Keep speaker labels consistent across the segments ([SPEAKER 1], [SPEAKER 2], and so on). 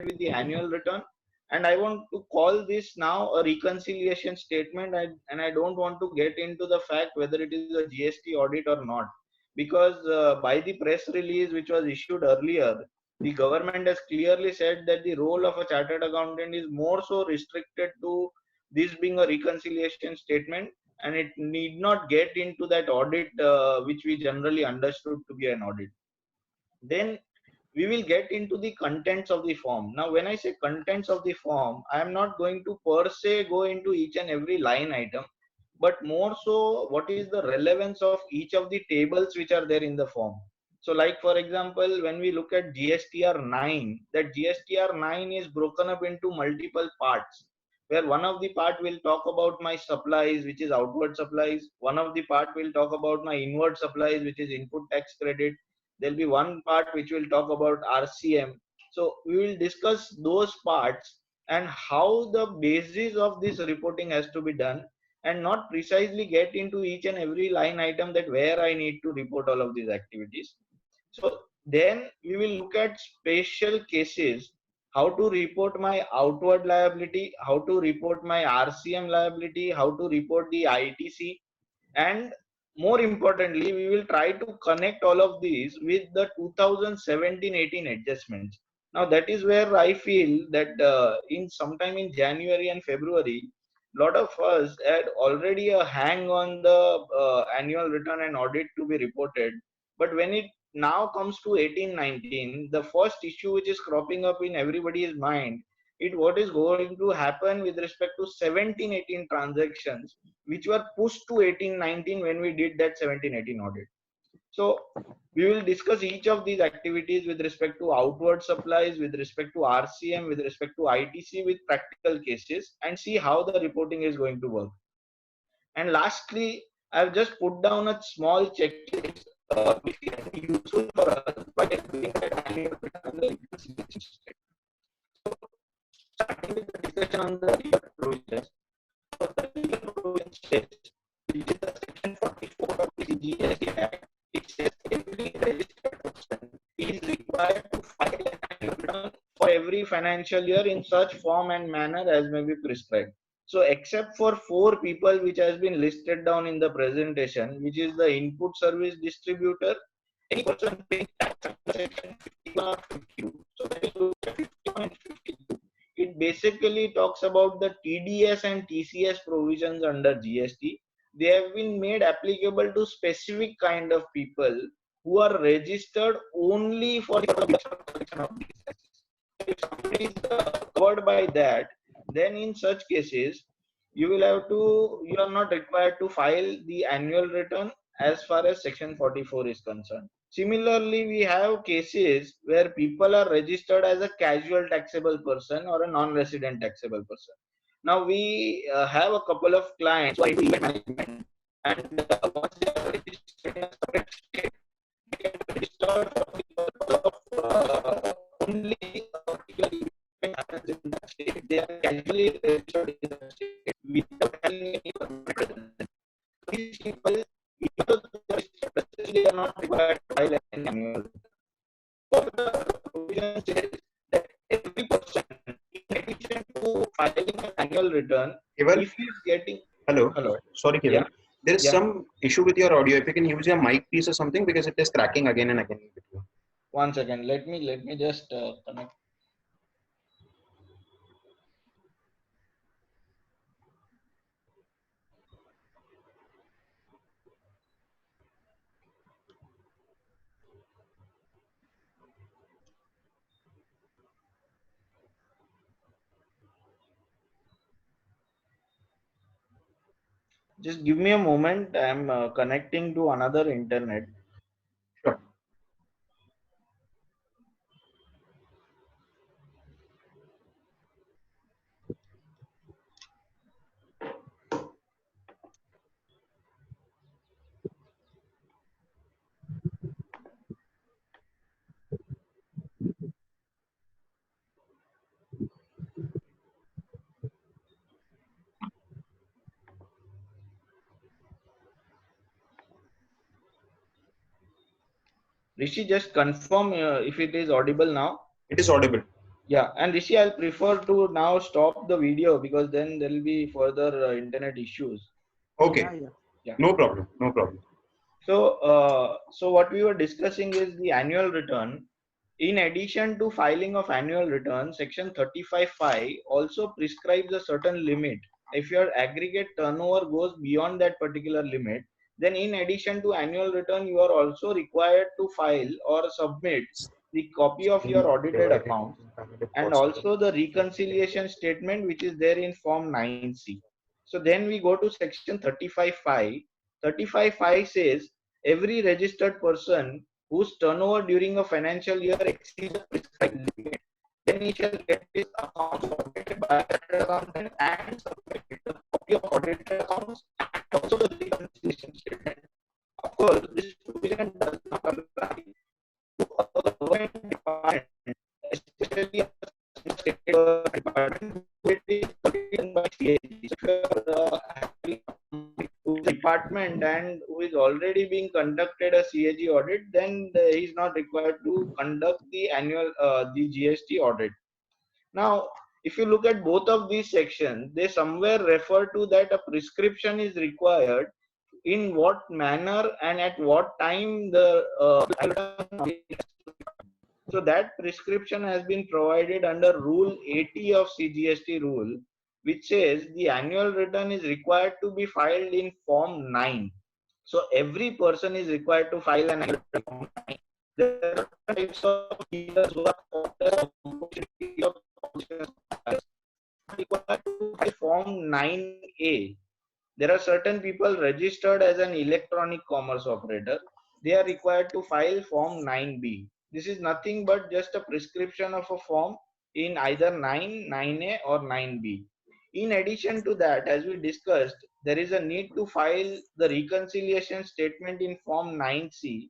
[SPEAKER 1] with the annual return, and I want to call this now a reconciliation statement. And I don't want to get into the fact whether it is a GST audit or not, because by the press release which was issued earlier, the government has clearly said that the role of a chartered accountant is more so restricted to this being a reconciliation statement, and it need not get into that audit which we generally understood to be an audit. Then we will get into the contents of the form. Now, when I say contents of the form, I am not going to per se go into each and every line item, but more so what is the relevance of each of the tables which are there in the form. So like for example, when we look at GSTR 9, that GSTR 9 is broken up into multiple parts, where one of the part will talk about my supplies, which is outward supplies. One of the part will talk about my inward supplies, which is input tax credit. There'll be one part which will talk about RCM. So we will discuss those parts and how the basis of this reporting has to be done, and not precisely get into each and every line item that where I need to report all of these activities. So then we will look at special cases, how to report my outward liability, how to report my RCM liability, how to report the ITC, and more importantly, we will try to connect all of these with the 2017-18 adjustments. Now that is where I feel that in sometime in January and February, lot of us had already a hang on the annual return and audit to be reported. But when it now comes to 18-19, the first issue which is cropping up in everybody's mind, it what is going to happen with respect to 17-18 transactions which were pushed to 18-19 when we did that 17-18 audit. So we will discuss each of these activities with respect to outward supplies, with respect to RCM, with respect to ITC, with practical cases, and see how the reporting is going to work. And lastly, I've just put down a small checklist which can be useful for us by doing that annual return. So starting with the discussion on the legal provisions. So the legal provision states, which is the section 44 of the GST Act, it says every registered person is required to file an annual return for every financial year in such form and manner as may be prescribed. So except for four people which has been listed down in the presentation, which is the input service distributor, any person paying tax under section 51 or 52. So when you look at 51 and 52, it basically talks about the TDS and TCS provisions under GST. They have been made applicable to specific kind of people who are registered only for the collection of these taxes. If somebody is covered by that, then in such cases, you are not required to file the annual return as far as section 44 is concerned. Similarly, we have cases where people are registered as a casual taxable person or a non-resident taxable person. Now we have a couple of clients who are into event management, and once they are registered in a separate state, they can register for the purpose of only a particular event happens in that state. They are casually registered in that state without having any permanent residence. These people, even though they are registered, they are not required to file an annual return. For the provision says that every person, in addition to filing an annual return,
[SPEAKER 2] Keval?
[SPEAKER 1] if he is getting
[SPEAKER 2] Hello.
[SPEAKER 1] hello,
[SPEAKER 2] Sorry, Keval.
[SPEAKER 1] yeah,
[SPEAKER 2] There is
[SPEAKER 1] yeah.
[SPEAKER 2] some issue with your audio. If you can use your mic, please, or something, because it is cracking again and again.
[SPEAKER 1] 1 second. Let me just connect. Just give me a moment. I'm connecting to another internet.
[SPEAKER 2] Sure.
[SPEAKER 1] Rishi, just confirm if it is audible now.
[SPEAKER 2] It is audible.
[SPEAKER 1] Yeah, and Rishi, I'll prefer to now stop the video because then there will be further internet issues.
[SPEAKER 2] Okay,
[SPEAKER 3] Yeah.
[SPEAKER 1] Yeah.
[SPEAKER 2] no problem, no problem.
[SPEAKER 1] So what we were discussing is the annual return. In addition to filing of annual return, Section 35(5) also prescribes a certain limit. If your aggregate turnover goes beyond that particular limit, then in addition to annual return, you are also required to file or submit the copy of your
[SPEAKER 2] Screen
[SPEAKER 1] audited
[SPEAKER 2] divided
[SPEAKER 1] accounts
[SPEAKER 2] into family
[SPEAKER 1] and
[SPEAKER 2] possible.
[SPEAKER 1] also the reconciliation statement which is there in Form 9C. So then we go to Section 35(5). 35(5) says every registered person whose turnover during a financial year exceeds the prescribed limit, then he shall get his accounts audited by a chartered accountant and submit the copy of audited accounts and also the reconciliation statement. Of course, this provision does not apply to a government department, especially a state department, it is already done by CAG. So if you are having a department and who is already being conducted a CAG audit, then he is not required to conduct the annual the GST audit. Now, if you look at both of these sections, they somewhere refer to that a prescription is required in what manner and at what time the so that prescription has been provided under Rule 80 of CGST rule, which says the annual return is required to be filed in Form 9. So every person is required to file an annual return. There are types of dealers who are required to file Form 9A. There are certain people registered as an electronic commerce operator. They are required to file Form 9B. This is nothing but just a prescription of a form in either 9, 9A or 9B. In addition to that, as we discussed, there is a need to file the reconciliation statement in Form 9C.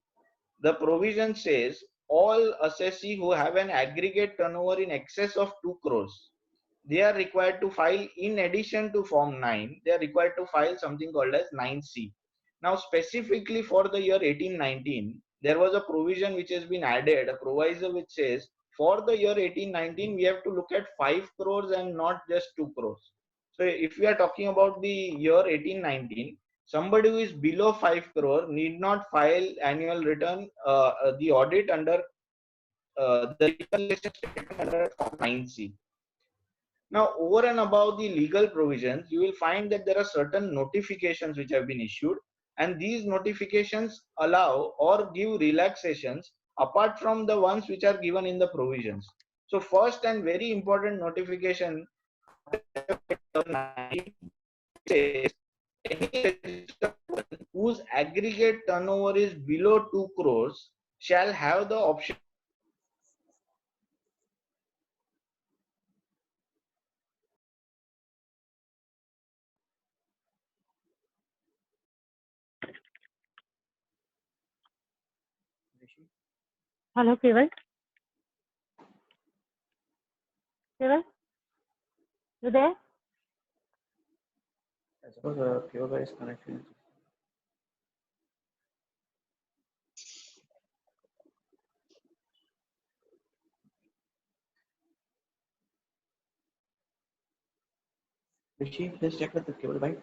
[SPEAKER 1] The provision says all assessee who have an aggregate turnover in excess of 2 crores, they are required to file, in addition to Form 9, they are required to file something called as 9C. Now, specifically for the year 1819, there was a provision which has been added, a proviso which says for the year 1819, we have to look at 5 crores and not just 2 crores. So, if we are talking about the year 1819, somebody who is below 5 crore need not file annual return, the audit under the reconciliation statement under Form 9C. Now, over and above the legal provisions, you will find that there are certain notifications which have been issued, and these notifications allow or give relaxations apart from the ones which are given in the provisions. So, first and very important notification says any registered person whose aggregate turnover is below 2 crores shall have the option.
[SPEAKER 4] Hello, Keval. Keval, you there?
[SPEAKER 3] I suppose Kyoga is connected. Rishi, please check with the cable bike.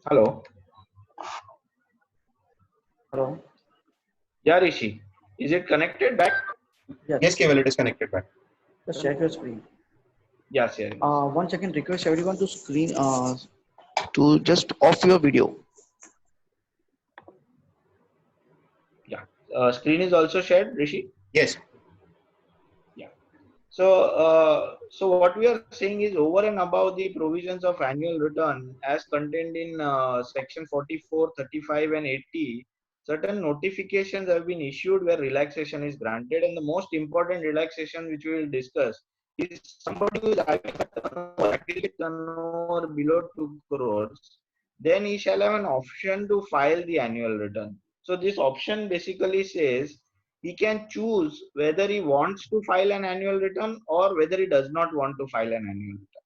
[SPEAKER 1] Hello.
[SPEAKER 3] Hello.
[SPEAKER 1] Yeah, Rishi. Is it connected back?
[SPEAKER 3] Yes.
[SPEAKER 2] Yes, Keval, it is connected back.
[SPEAKER 3] Just check your screen.
[SPEAKER 1] Yes, yeah.
[SPEAKER 3] Once again, request everyone to screen to just off your video.
[SPEAKER 1] Yeah. Screen is also shared, Rishi.
[SPEAKER 2] Yes.
[SPEAKER 1] So what we are saying is over and above the provisions of annual return as contained in section 44, 35 and 80, certain notifications have been issued where relaxation is granted, and the most important relaxation which we will discuss is somebody who is having a turnover, aggregate turnover below 2 crores. then he shall have an option to file the annual return. So this option basically says he can choose whether he wants to file an annual return or whether he does not want to file an annual return.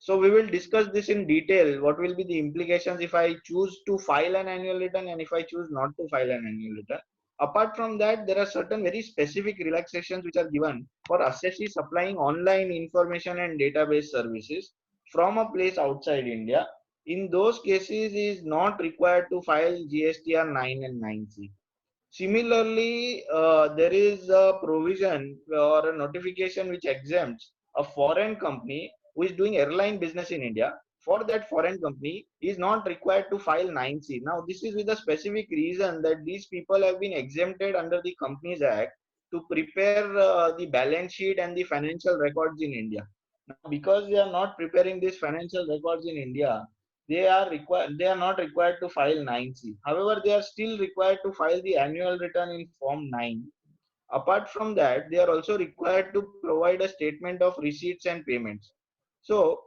[SPEAKER 1] So we will discuss this in detail. What will be the implications if I choose to file an annual return and if I choose not to file an annual return. Apart from that, there are certain very specific relaxations which are given for assessees supplying online information and database services from a place outside India. In those cases, he is not required to file GSTR 9 and 9C. Similarly, there is a provision or a notification which exempts a foreign company who is doing airline business in India. For that foreign company, is not required to file 9C. Now, this is with a specific reason that these people have been exempted under the Companies Act to prepare the balance sheet and the financial records in India. Now, because they are not preparing these financial records in India, they are not required to file 9C. However, they are still required to file the annual return in form 9. Apart from that, they are also required to provide a statement of receipts and payments. So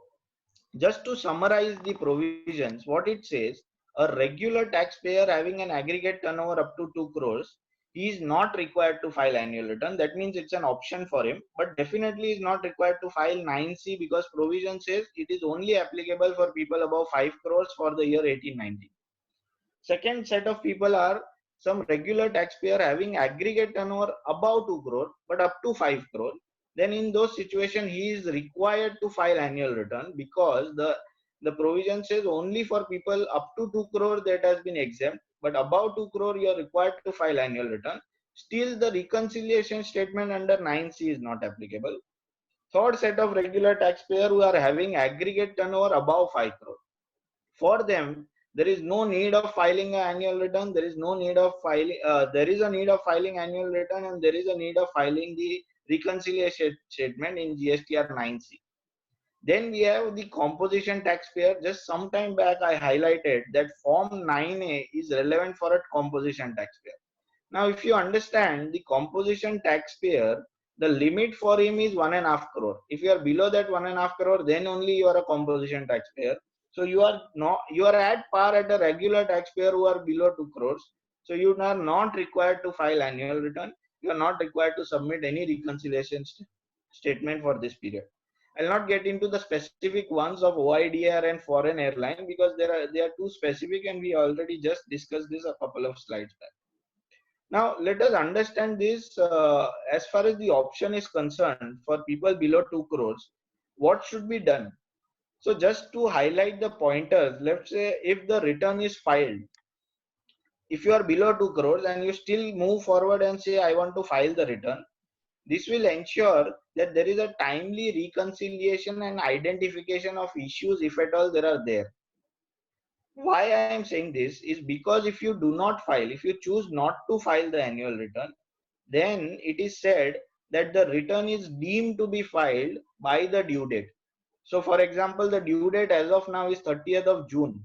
[SPEAKER 1] just to summarize the provisions, what it says, a regular taxpayer having an aggregate turnover up to 2 crores, he is not required to file annual return. That means it's an option for him, but definitely is not required to file 9C because provision says it is only applicable for people above 5 crores for the year 1890. Second set of people are some regular taxpayer having aggregate turnover above 2 crore but up to 5 crore. Then in those situations, he is required to file annual return because the provision says only for people up to 2 crore that has been exempt, but above 2 crore you are required to file annual return. Still, the reconciliation statement under 9C is not applicable. Third set of regular taxpayer who are having aggregate turnover above 5 crore. For them, there is no need of filing an annual return. There is no need of filing. There is a need of filing annual return, and there is a need of filing the reconciliation statement in GSTR 9C. Then we have the composition taxpayer. Just some time back, I highlighted that Form 9A is relevant for a composition taxpayer. Now, if you understand the composition taxpayer, the limit for him is 1.5 crore. If you are below that 1.5 crore, then only you are a composition taxpayer. So you are at par at a regular taxpayer who are below 2 crores. So you are not required to file annual return. You are not required to submit any reconciliation statement for this period. I'll not get into the specific ones of OIDR and foreign airline because they are too specific and we already just discussed this a couple of slides back. Now, let us understand this as far as the option is concerned for people below 2 crores, what should be done? So just to highlight the pointers, let's say if the return is filed, if you are below 2 crores and you still move forward and say, I want to file the return, this will ensure that there is a timely reconciliation and identification of issues if at all there are there. Why I am saying this is because if you do not file, if you choose not to file the annual return, then it is said that the return is deemed to be filed by the due date. So for example, the due date as of now is 30th of June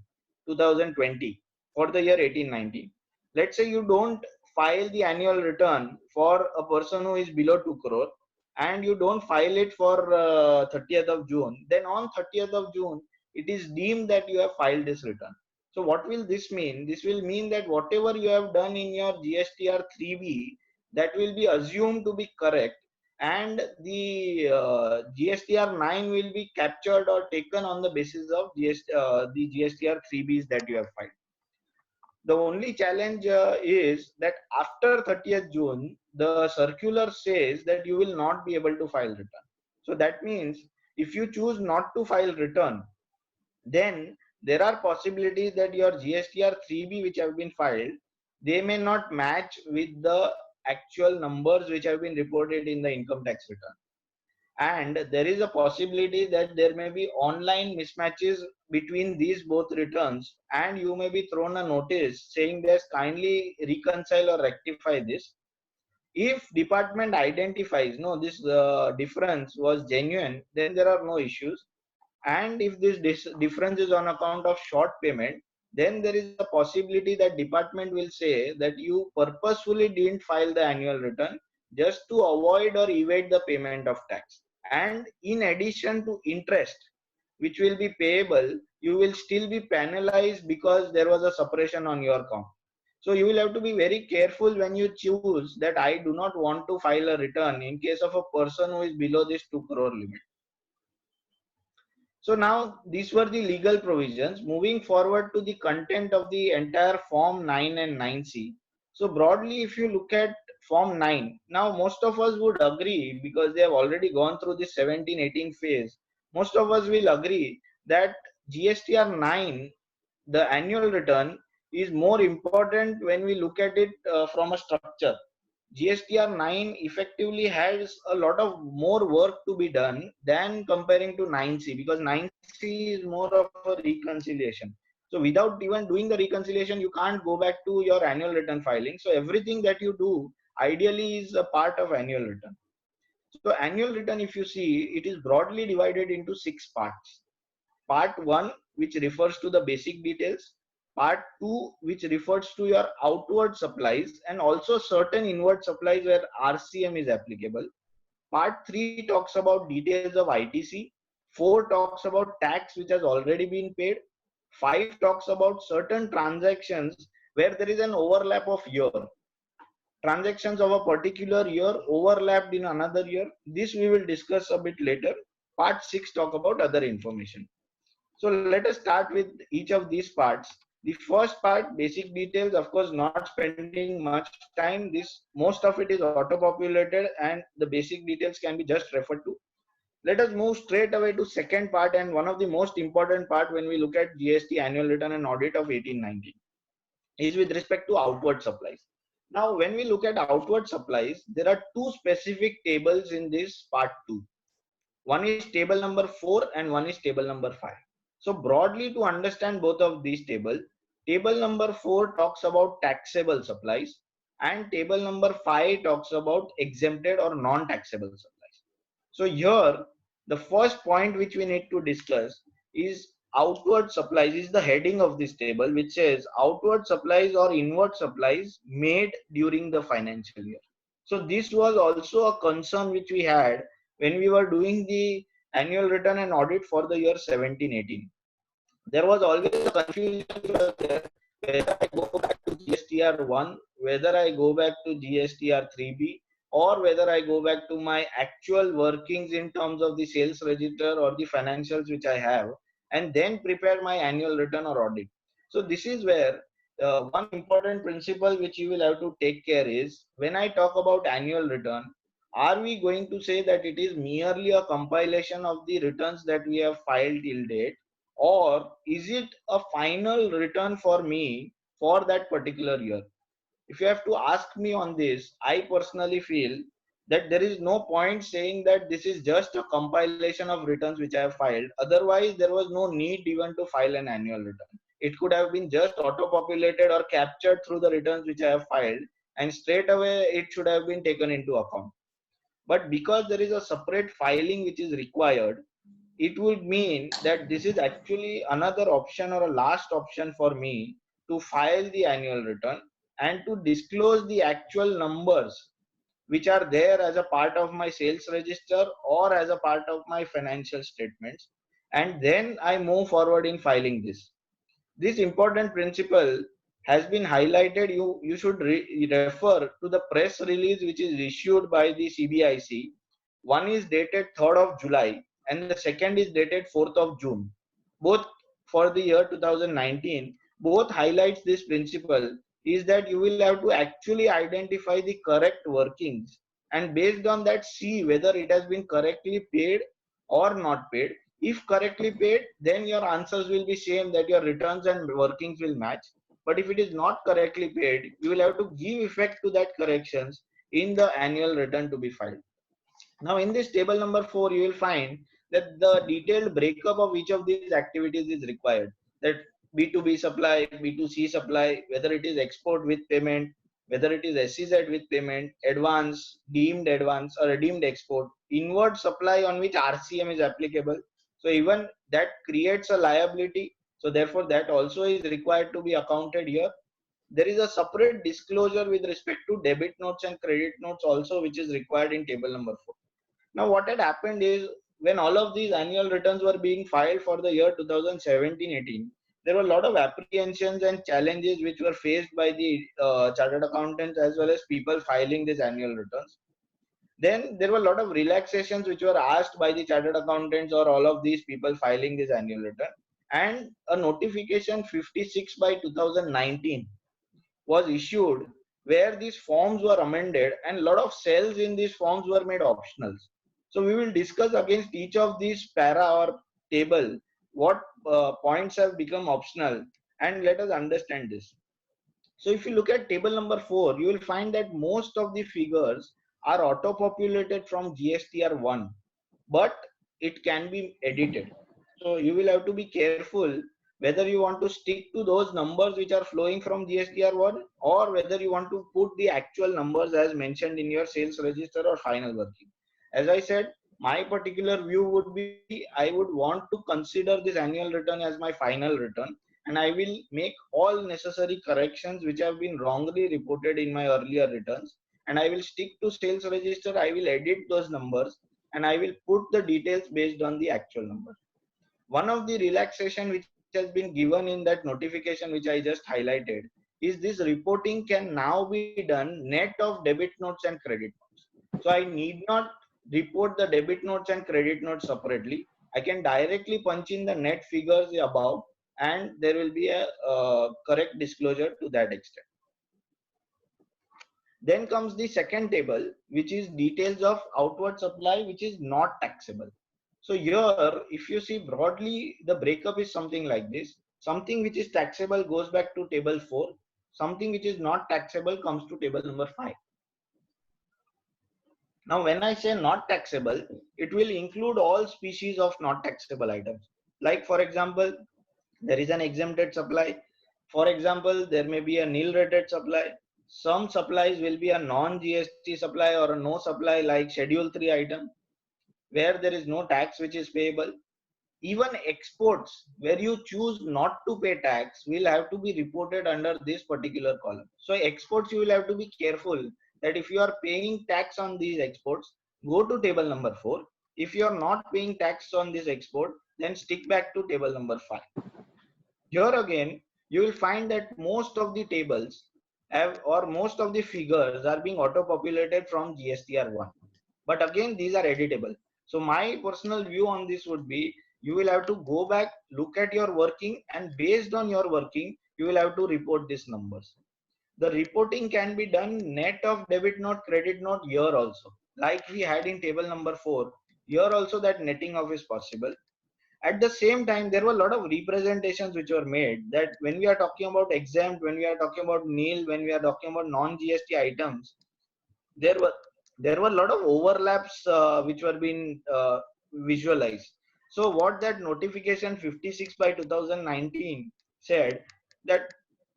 [SPEAKER 1] 2020 for the year 1890. Let's say you don't file the annual return for a person who is below 2 crore and you don't file it for 30th of June. Then on 30th of June, it is deemed that you have filed this return. So what will this mean? This will mean that whatever you have done in your GSTR 3B, that will be assumed to be correct and the GSTR 9 will be captured or taken on the basis of the GSTR 3Bs that you have filed. The only challenge is that after 30th June, the circular says that you will not be able to file return. So that means if you choose not to file return, then there are possibilities that your GSTR 3B which have been filed, they may not match with the actual numbers which have been reported in the income tax return. And there is a possibility that there may be online mismatches between these both returns and you may be thrown a notice saying there's kindly reconcile or rectify this. If department identifies no this difference was genuine, then there are no issues. And if this difference is on account of short payment, then there is a possibility that department will say that you purposefully didn't file the annual return just to avoid or evade the payment of tax. And in addition to interest, which will be payable, you will still be penalized because there was a suppression on your count. So you will have to be very careful when you choose that I do not want to file a return in case of a person who is below this 2 crore limit. So now these were the legal provisions. Moving forward to the content of the entire Form 9 and 9C. So broadly, if you look at Form 9, now most of us would agree, because they have already gone through the 17-18 phase. Most of us will agree that GSTR 9, the annual return, is more important when we look at it from a structure. GSTR 9 effectively has a lot of more work to be done than comparing to 9C, because 9C is more of a reconciliation. So without even doing the reconciliation, you can't go back to your annual return filing. So everything that you do ideally is a part of annual return. So annual return, if you see, it is broadly divided into 6 parts. Part 1, which refers to the basic details. Part 2, which refers to your outward supplies and also certain inward supplies where RCM is applicable. Part 3 talks about details of ITC. 4 talks about tax which has already been paid. 5 talks about certain transactions where there is an overlap of year. Transactions of a particular year overlapped in another year. This we will discuss a bit later. Part 6 talk about other information. So let us start with each of these parts. The first part, basic details, of course, not spending much time. This most of it is auto-populated and the basic details can be just referred to. Let us move straight away to second part, and one of the most important part when we look at GST annual return and audit of 1819 is with respect to outward supplies. Now, when we look at outward supplies, there are two specific tables in this part 2. One is table number 4 and one is table number 5. So broadly, to understand both of these tables, table number 4 talks about taxable supplies and table number 5 talks about exempted or non-taxable supplies. So here, the first point which we need to discuss is outward supplies, is the heading of this table, which says outward supplies or inward supplies made during the financial year. So this was also a concern which we had when we were doing the annual return and audit for the year 17-18. There was always a confusion there, whether I go back to GSTR 1, whether I go back to GSTR 3B, or whether I go back to my actual workings in terms of the sales register or the financials which I have, and then prepare my annual return or audit. So this is where one important principle which you will have to take care is, when I talk about annual return, are we going to say that it is merely a compilation of the returns that we have filed till date, or is it a final return for me for that particular year? If you have to ask me on this, I personally feel that there is no point saying that this is just a compilation of returns which I have filed. Otherwise, there was no need even to file an annual return. It could have been just auto-populated or captured through the returns which I have filed, and straight away it should have been taken into account. But because there is a separate filing which is required, it would mean that this is actually another option or a last option for me to file the annual return and to disclose the actual numbers which are there as a part of my sales register or as a part of my financial statements, and then I move forward in filing this. This important principle has been highlighted. You should refer to the press release which is issued by the CBIC. One is dated 3rd of July and the second is dated 4th of June. Both for the year 2019, both highlights this principle, is that you will have to actually identify the correct workings and based on that see whether it has been correctly paid or not paid. If correctly paid, then your answers will be same, that your returns and workings will match. But if it is not correctly paid, you will have to give effect to that corrections in the annual return to be filed. Now in this table number 4, you will find that the detailed breakup of each of these activities is required. That B2B supply, B2C supply, whether it is export with payment, whether it is SEZ with payment, advance, deemed advance or deemed export, inward supply on which RCM is applicable. So even that creates a liability. So therefore that also is required to be accounted here. There is a separate disclosure with respect to debit notes and credit notes also, which is required in table number 4. Now what had happened is, when all of these annual returns were being filed for the year 2017-18, there were a lot of apprehensions and challenges which were faced by the chartered accountants as well as people filing these annual returns. Then there were a lot of relaxations which were asked by the chartered accountants or all of these people filing this annual return. And a notification 56 by 2019 was issued where these forms were amended and a lot of cells in these forms were made optional. So we will discuss against each of these para or table what points have become optional, and let us understand this. So if you look at table number 4, you will find that most of the figures are auto-populated from GSTR1, but it can be edited. So you will have to be careful whether you want to stick to those numbers which are flowing from GSTR1 or whether you want to put the actual numbers as mentioned in your sales register or final working. As I said, my particular view would be I would want to consider this annual return as my final return, and I will make all necessary corrections which have been wrongly reported in my earlier returns, and I will stick to sales register. I will edit those numbers and I will put the details based on the actual number. One of the relaxation which has been given in that notification which I just highlighted is this reporting can now be done net of debit notes and credit notes. So I need not report the debit notes and credit notes separately. I can directly punch in the net figures above and there will be a correct disclosure to that extent. Then comes the second table, which is details of outward supply, which is not taxable. So here, if you see broadly, the breakup is something like this. Something which is taxable goes back to table 4. Something which is not taxable comes to table number 5. Now, when I say not taxable, it will include all species of not taxable items. Like for example, there is an exempted supply. For example, there may be a nil rated supply. Some supplies will be a non-GST supply or a no supply like schedule 3 item where there is no tax which is payable. Even exports where you choose not to pay tax will have to be reported under this particular column. So exports you will have to be careful that if you are paying tax on these exports, go to table number 4. If you are not paying tax on this export, then stick back to table number 5. Here again, you will find that most of the tables have or most of the figures are being auto-populated from GSTR1. But again, these are editable. So my personal view on this would be you will have to go back, look at your working, and based on your working, you will have to report these numbers. The reporting can be done net of debit note, credit note here also. Like we had in table number 4, here also that netting off is possible. At the same time, there were a lot of representations which were made that when we are talking about exempt, when we are talking about nil, when we are talking about non-GST items, there were a lot of overlaps which were being visualized. So what that notification 56 by 2019 said that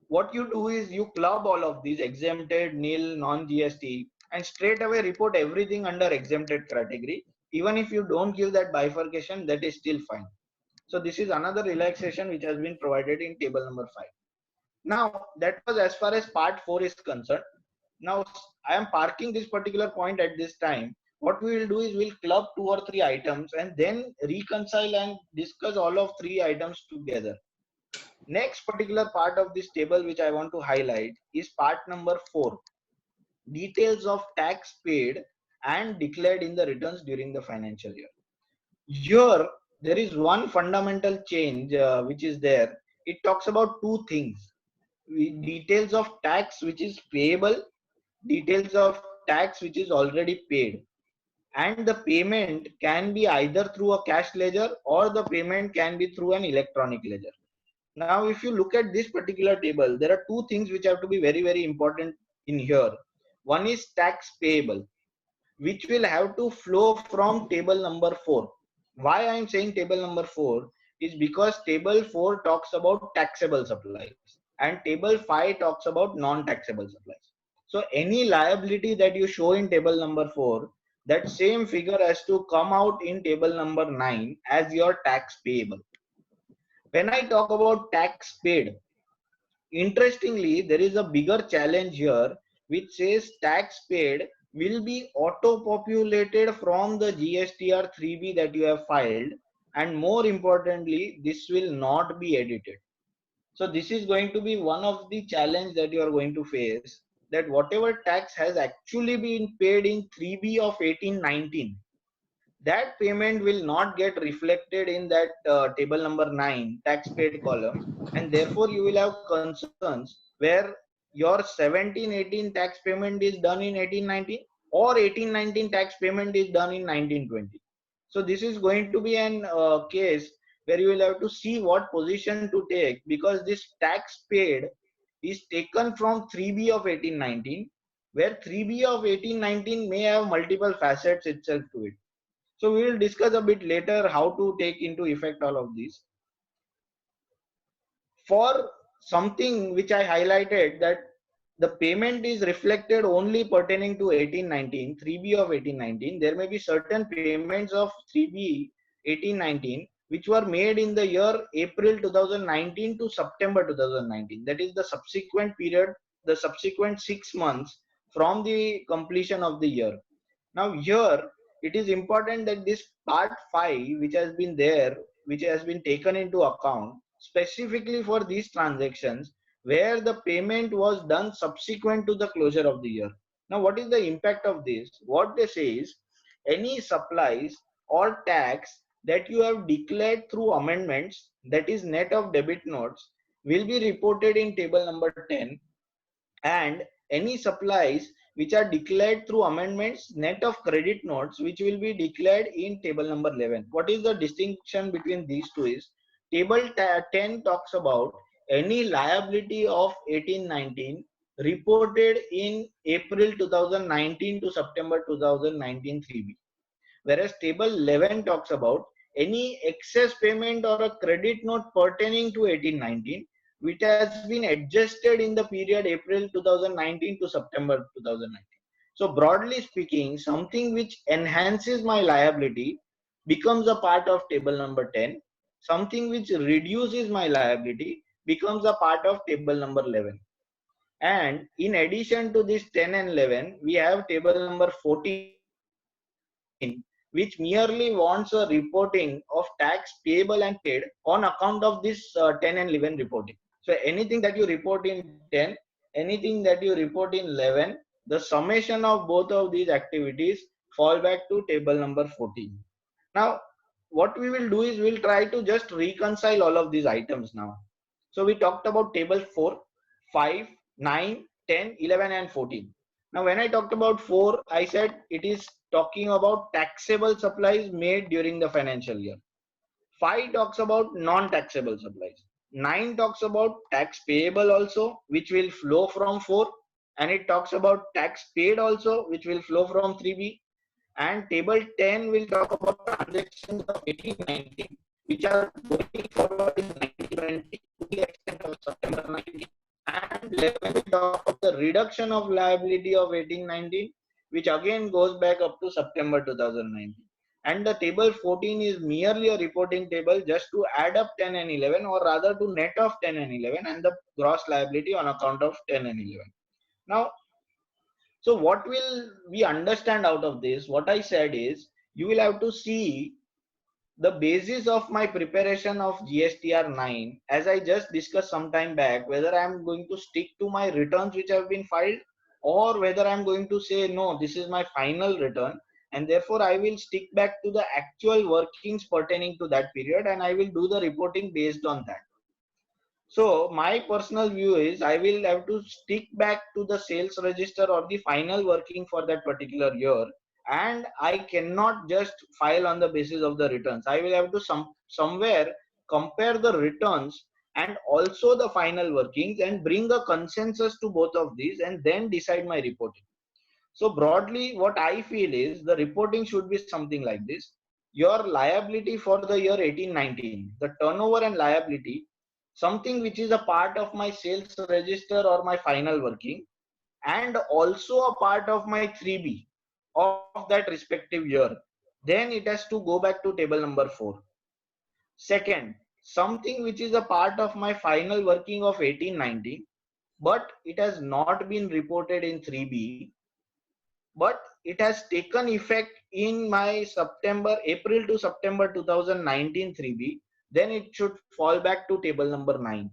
[SPEAKER 1] what you do is you club all of these exempted, nil, non-GST and straight away report everything under exempted category. Even if you don't give that bifurcation, that is still fine. So this is another relaxation which has been provided in table number 5. Now that was as far as part 4 is concerned. Now I am parking this particular point at this time. What we will do is we'll club 2 or 3 items and then reconcile and discuss all of 3 items together. Next particular part of this table which I want to highlight is part number 4. Details of tax paid and declared in the returns during the financial year. Here there is one fundamental change which is there. It talks about 2 things. Details of tax which is payable, details of tax which is already paid, and the payment can be either through a cash ledger or the payment can be through an electronic ledger. Now if you look at this particular table, there are 2 things which have to be very important in here. One is tax payable, which will have to flow from table number 4. Why I am saying table number 4 is because table 4 talks about taxable supplies and table 5 talks about non-taxable supplies. So any liability that you show in table number 4, that same figure has to come out in table number 9 as your tax payable. When I talk about tax paid, interestingly, there is a bigger challenge here which says tax paid will be auto-populated from the GSTR 3B that you have filed, and more importantly, this will not be edited. So this is going to be one of the challenge that you are going to face, that whatever tax has actually been paid in 3B of 1819, that payment will not get reflected in that table number 9 tax paid column, and therefore you will have concerns where your 1718 tax payment is done in 1819 or 1819 tax payment is done in 1920. So this is going to be an case where you will have to see what position to take, because this tax paid is taken from 3B of 1819, where 3B of 1819 may have multiple facets itself to it. So we will discuss a bit later how to take into effect all of these. For something which I highlighted, that the payment is reflected only pertaining to 1819, 3B of 1819, there may be certain payments of 3B 1819 which were made in the year April 2019 to September 2019. That is the subsequent period, the subsequent 6 months from the completion of the year. Now here it is important that this part 5 which has been there, which has been taken into account specifically for these transactions where the payment was done subsequent to the closure of the year. Now what is the impact of this? What they say is, any supplies or tax that you have declared through amendments, that is net of debit notes, will be reported in table number 10, and any supplies which are declared through amendments net of credit notes, which will be declared in table number 11. What is the distinction between these two is, table 10 talks about any liability of 1819 reported in April 2019 to September 2019 3B, whereas table 11 talks about any excess payment or a credit note pertaining to 1819 which has been adjusted in the period April 2019 to September 2019. So broadly speaking, something which enhances my liability becomes a part of table number 10. Something which reduces my liability becomes a part of table number 11. And in addition to this 10 and 11, we have table number 14, which merely wants a reporting of tax payable and paid on account of this 10 and 11 reporting. So anything that you report in 10, anything that you report in 11, the summation of both of these activities fall back to table number 14. Now, what we will do is we'll try to just reconcile all of these items now. So we talked about table 4, 5, 9, 10, 11 and 14. Now when I talked about 4, I said it is talking about taxable supplies made during the financial year. 5 talks about non-taxable supplies. 9 talks about tax payable also, which will flow from 4, and it talks about tax paid also, which will flow from 3B. And table 10 will talk about transactions of 1819 which are going forward in 1920 to the extent of September 19. And 11 will talk about the reduction of liability of 1819, which again goes back up to September 2019. And the table 14 is merely a reporting table just to add up 10 and 11, or rather to net off 10 and 11 and the gross liability on account of 10 and 11. Now, so what will we understand out of this? What I said is, you will have to see the basis of my preparation of GSTR 9, as I just discussed some time back, whether I am going to stick to my returns which have been filed, or whether I am going to say, no, this is my final return, and therefore I will stick back to the actual workings pertaining to that period, and I will do the reporting based on that. So my personal view is, I will have to stick back to the sales register or the final working for that particular year, and I cannot just file on the basis of the returns. I will have to somewhere compare the returns and also the final workings and bring a consensus to both of these and then decide my reporting. So broadly, what I feel is the reporting should be something like this. Your liability for the year 1819, the turnover and liability, something which is a part of my sales register or my final working, and also a part of my 3B of that respective year. Then it has to go back to table number 4. Second, something which is a part of my final working of 1819, but it has not been reported in 3B, but it has taken effect in my April to September 2019 3B, then it should fall back to table number 9.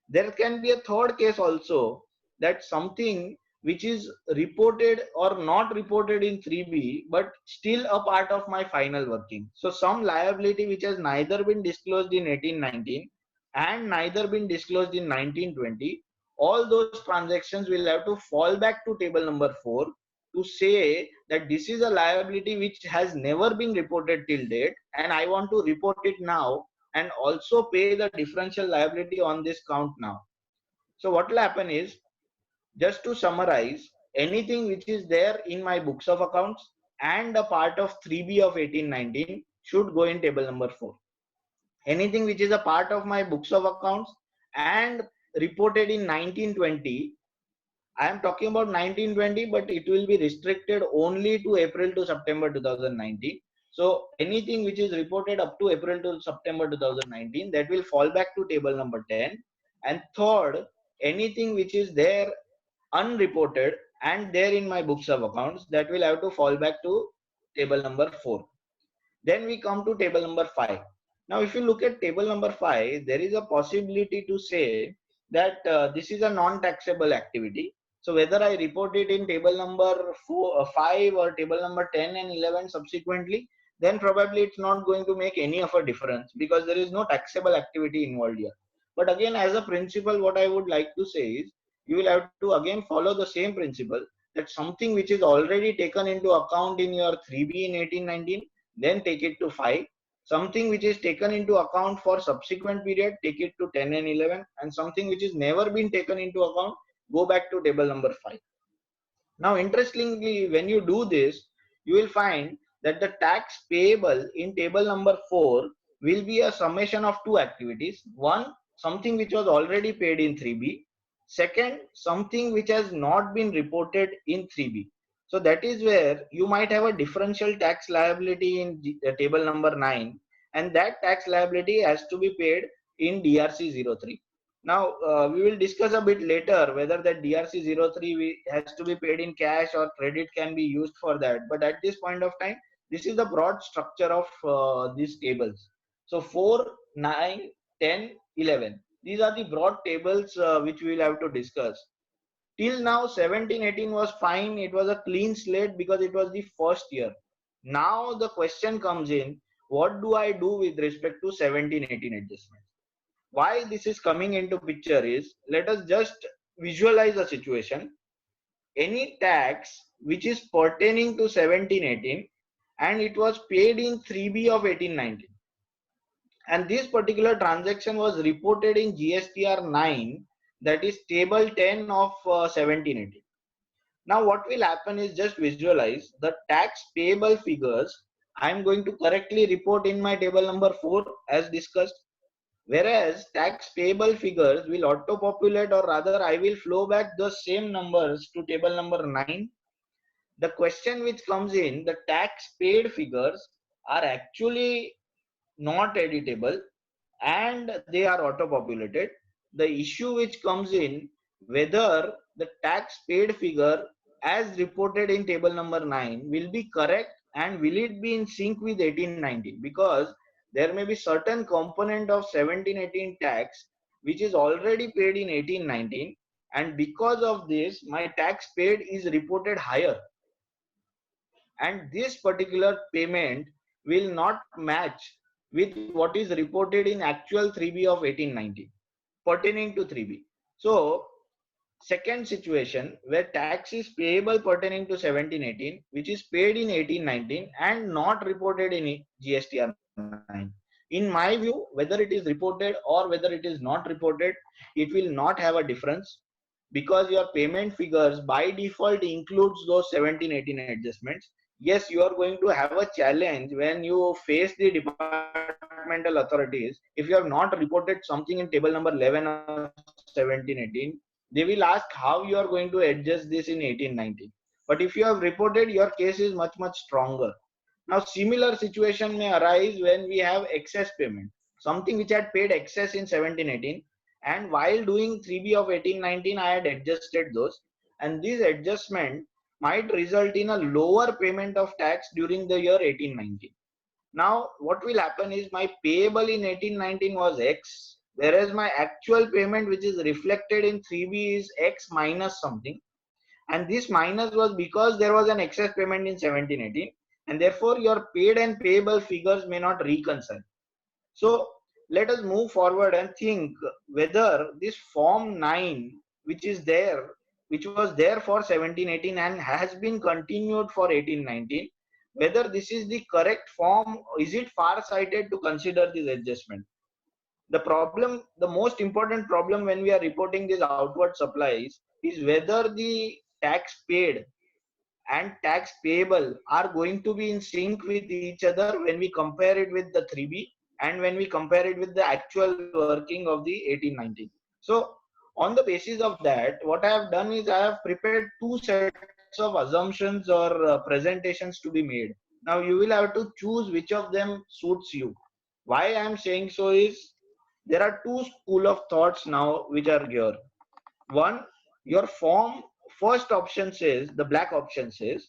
[SPEAKER 1] There can be a third case also, that something which is reported or not reported in 3B but still a part of my final working. So some liability which has neither been disclosed in 1819 and neither been disclosed in 1920, all those transactions will have to fall back to table number 4 to say that this is a liability which has never been reported till date and I want to report it now and also pay the differential liability on this count now. So what will happen is, just to summarize, anything which is there in my books of accounts and a part of 3B of 1819 should go in table number 4. Anything which is a part of my books of accounts and reported in 1920, I am talking about 1920, but it will be restricted only to April to September 2019. So anything which is reported up to April to September 2019, that will fall back to table number 10. And third, anything which is there unreported and there in my books of accounts, that will have to fall back to table number 4. Then we come to table number 5. Now, if you look at table number 5, there is a possibility to say that this is a non-taxable activity. So whether I report it in table number 5 or table number 10 and 11 subsequently, then probably it's not going to make any of a difference because there is no taxable activity involved here. But again, as a principle, what I would like to say is, you will have to again follow the same principle, that something which is already taken into account in your 3B in 1819, then take it to 5. Something which is taken into account for subsequent period, take it to 10 and 11, and something which is never been taken into account, go back to table number 5. Now, interestingly, when you do this, you will find that the tax payable in table number 4 will be a summation of two activities. One, something which was already paid in 3B. Second, something which has not been reported in 3B. So that is where you might have a differential tax liability in table number 9, and that tax liability has to be paid in DRC 03. Now, we will discuss a bit later whether that DRC 03 has to be paid in cash or credit can be used for that. But at this point of time, this is the broad structure of these tables. So 4, 9, 10, 11. These are the broad tables which we will have to discuss. Till now, 17-18 was fine. It was a clean slate because it was the first year. Now the question comes in, what do I do with respect to 17-18 adjustments? Why this is coming into picture is, let us just visualize a situation. Any tax which is pertaining to 17-18 and it was paid in 3B of 18-19, and this particular transaction was reported in GSTR 9, that is table 10 of 17-18. Now what will happen is, just visualize the tax payable figures I am going to correctly report in my table number 4 as discussed, whereas tax payable figures will auto-populate, or rather I will flow back the same numbers to table number 9. The question which comes in, the tax paid figures are actually not editable and they are auto-populated. The issue which comes in, whether the tax paid figure as reported in table number 9 will be correct and will it be in sync with 1819, because there may be certain component of 17-18 tax which is already paid in 1819, and because of this my tax paid is reported higher, and this particular payment will not match with what is reported in actual 3B of 1819 pertaining to 3B. So second situation where tax is payable pertaining to 17-18 which is paid in 1819 and not reported in GSTR 9. In my view, whether it is reported or whether it is not reported, it will not have a difference, because your payment figures by default includes those 17-18 adjustments. Yes, you are going to have a challenge when you face the departmental authorities. If you have not reported something in table number 11 or 17-18, they will ask how you are going to adjust this in 18-19. But if you have reported, your case is much stronger. Now similar situation may arise when we have excess payment, something which had paid excess in 17-18, and while doing 3B of 18-19 I had adjusted those, and this adjustment might result in a lower payment of tax during the year 1819. Now, what will happen is my payable in 1819 was X, whereas my actual payment, which is reflected in 3B, is X minus something. And this minus was because there was an excess payment in 1718, and therefore your paid and payable figures may not reconcile. So let us move forward and think whether this form 9, which is there, which was there for 1718 and has been continued for 1819, whether this is the correct form. Is it far sighted to consider this adjustment? The problem, the most important problem when we are reporting these outward supplies is whether the tax paid and tax payable are going to be in sync with each other when we compare it with the 3B and when we compare it with the actual working of the 1819. So on the basis of that, what I have done is I have prepared two sets of assumptions or presentations to be made. Now you will have to choose which of them suits you. Why I am saying so is there are two school of thoughts now which are here. One, your form first option says, the black option says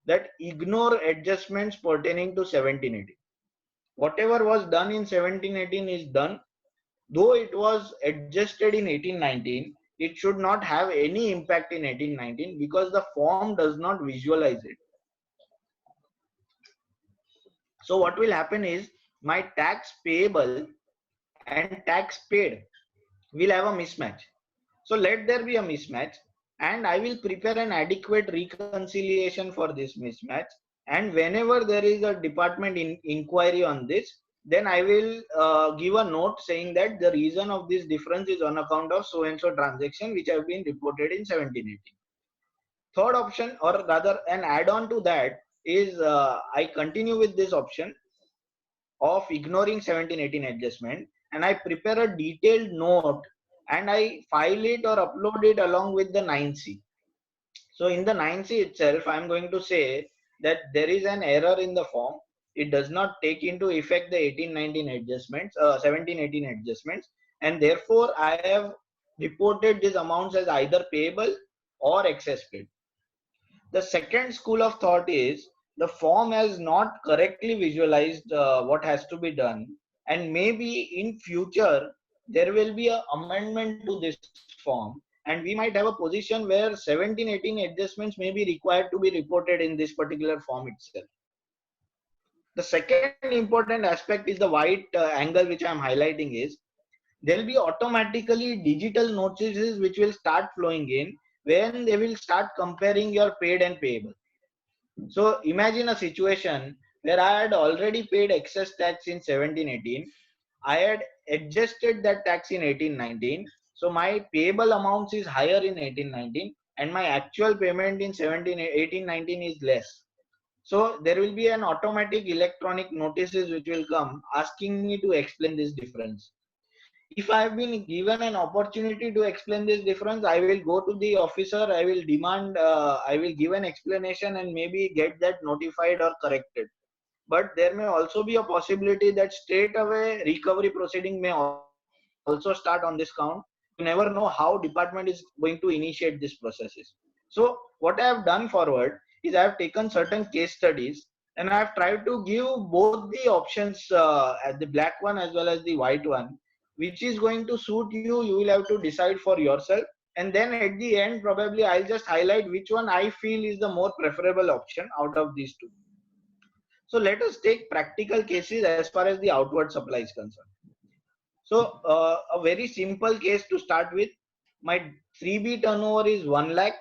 [SPEAKER 1] that ignore adjustments pertaining to 1718. Whatever was done in 1718 is done. Though it was adjusted in 1819, it should not have any impact in 1819 because the form does not visualize it. So what will happen is my tax payable and tax paid will have a mismatch. So let there be a mismatch, and I will prepare an adequate reconciliation for this mismatch. And whenever there is a department inquiry on this, then I will give a note saying that the reason of this difference is on account of so and so transaction which have been reported in 1718. Third option, or rather an add-on to that, is I continue with this option of ignoring 1718 adjustment, and I prepare a detailed note and I file it or upload it along with the 9C. So in the 9C itself, I'm going to say that there is an error in the form. It does not take into effect the 1819 adjustments, 1718 adjustments, and therefore I have reported these amounts as either payable or excess paid. The second school of thought is the form has not correctly visualized what has to be done, and maybe in future there will be an amendment to this form, and we might have a position where 1718 adjustments may be required to be reported in this particular form itself. The second important aspect is the white angle which I am highlighting is there will be automatically digital notices which will start flowing in when they will start comparing your paid and payable. So imagine a situation where I had already paid excess tax in 1718. I had adjusted that tax in 1819. So my payable amounts is higher in 1819 and my actual payment in 1819 is less. So there will be an automatic electronic notices which will come asking me to explain this difference. If I have been given an opportunity to explain this difference, I will go to the officer, I will demand, I will give an explanation and maybe get that notified or corrected. But there may also be a possibility that straight away recovery proceeding may also start on this count. You never know how department is going to initiate these processes. So what I have done forward is I have taken certain case studies and I have tried to give both the options, the black one as well as the white one, which is going to suit you. You will have to decide for yourself, and then at the end probably I'll just highlight which one I feel is the more preferable option out of these two. So let us take practical cases as far as the outward supply is concerned. So a very simple case to start with, my 3B turnover is 1 lakh,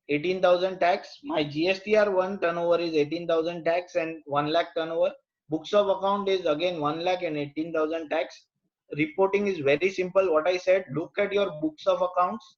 [SPEAKER 1] 18,000 tax. My GSTR1 turnover is 18,000 tax and 1 lakh turnover. Books of account is again 1 lakh and 18,000 tax. Reporting is very simple. What I said, look at your books of accounts,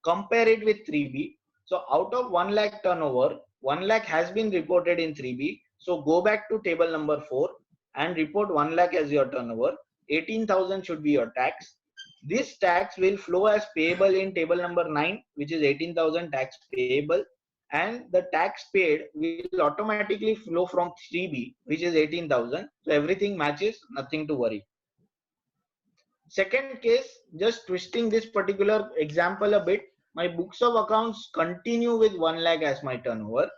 [SPEAKER 1] compare it with 3B. So out of 1 lakh turnover, 1 lakh has been reported in 3B. So go back to table number 4 and report 1 lakh as your turnover. 18,000 should be your tax. This tax will flow as payable in table number 9, which is 18,000 tax payable, and the tax paid will automatically flow from 3B, which is 18,000. So everything matches, nothing to worry. Second case, just twisting this particular example a bit, My books of accounts continue with 1 lakh as my turnover.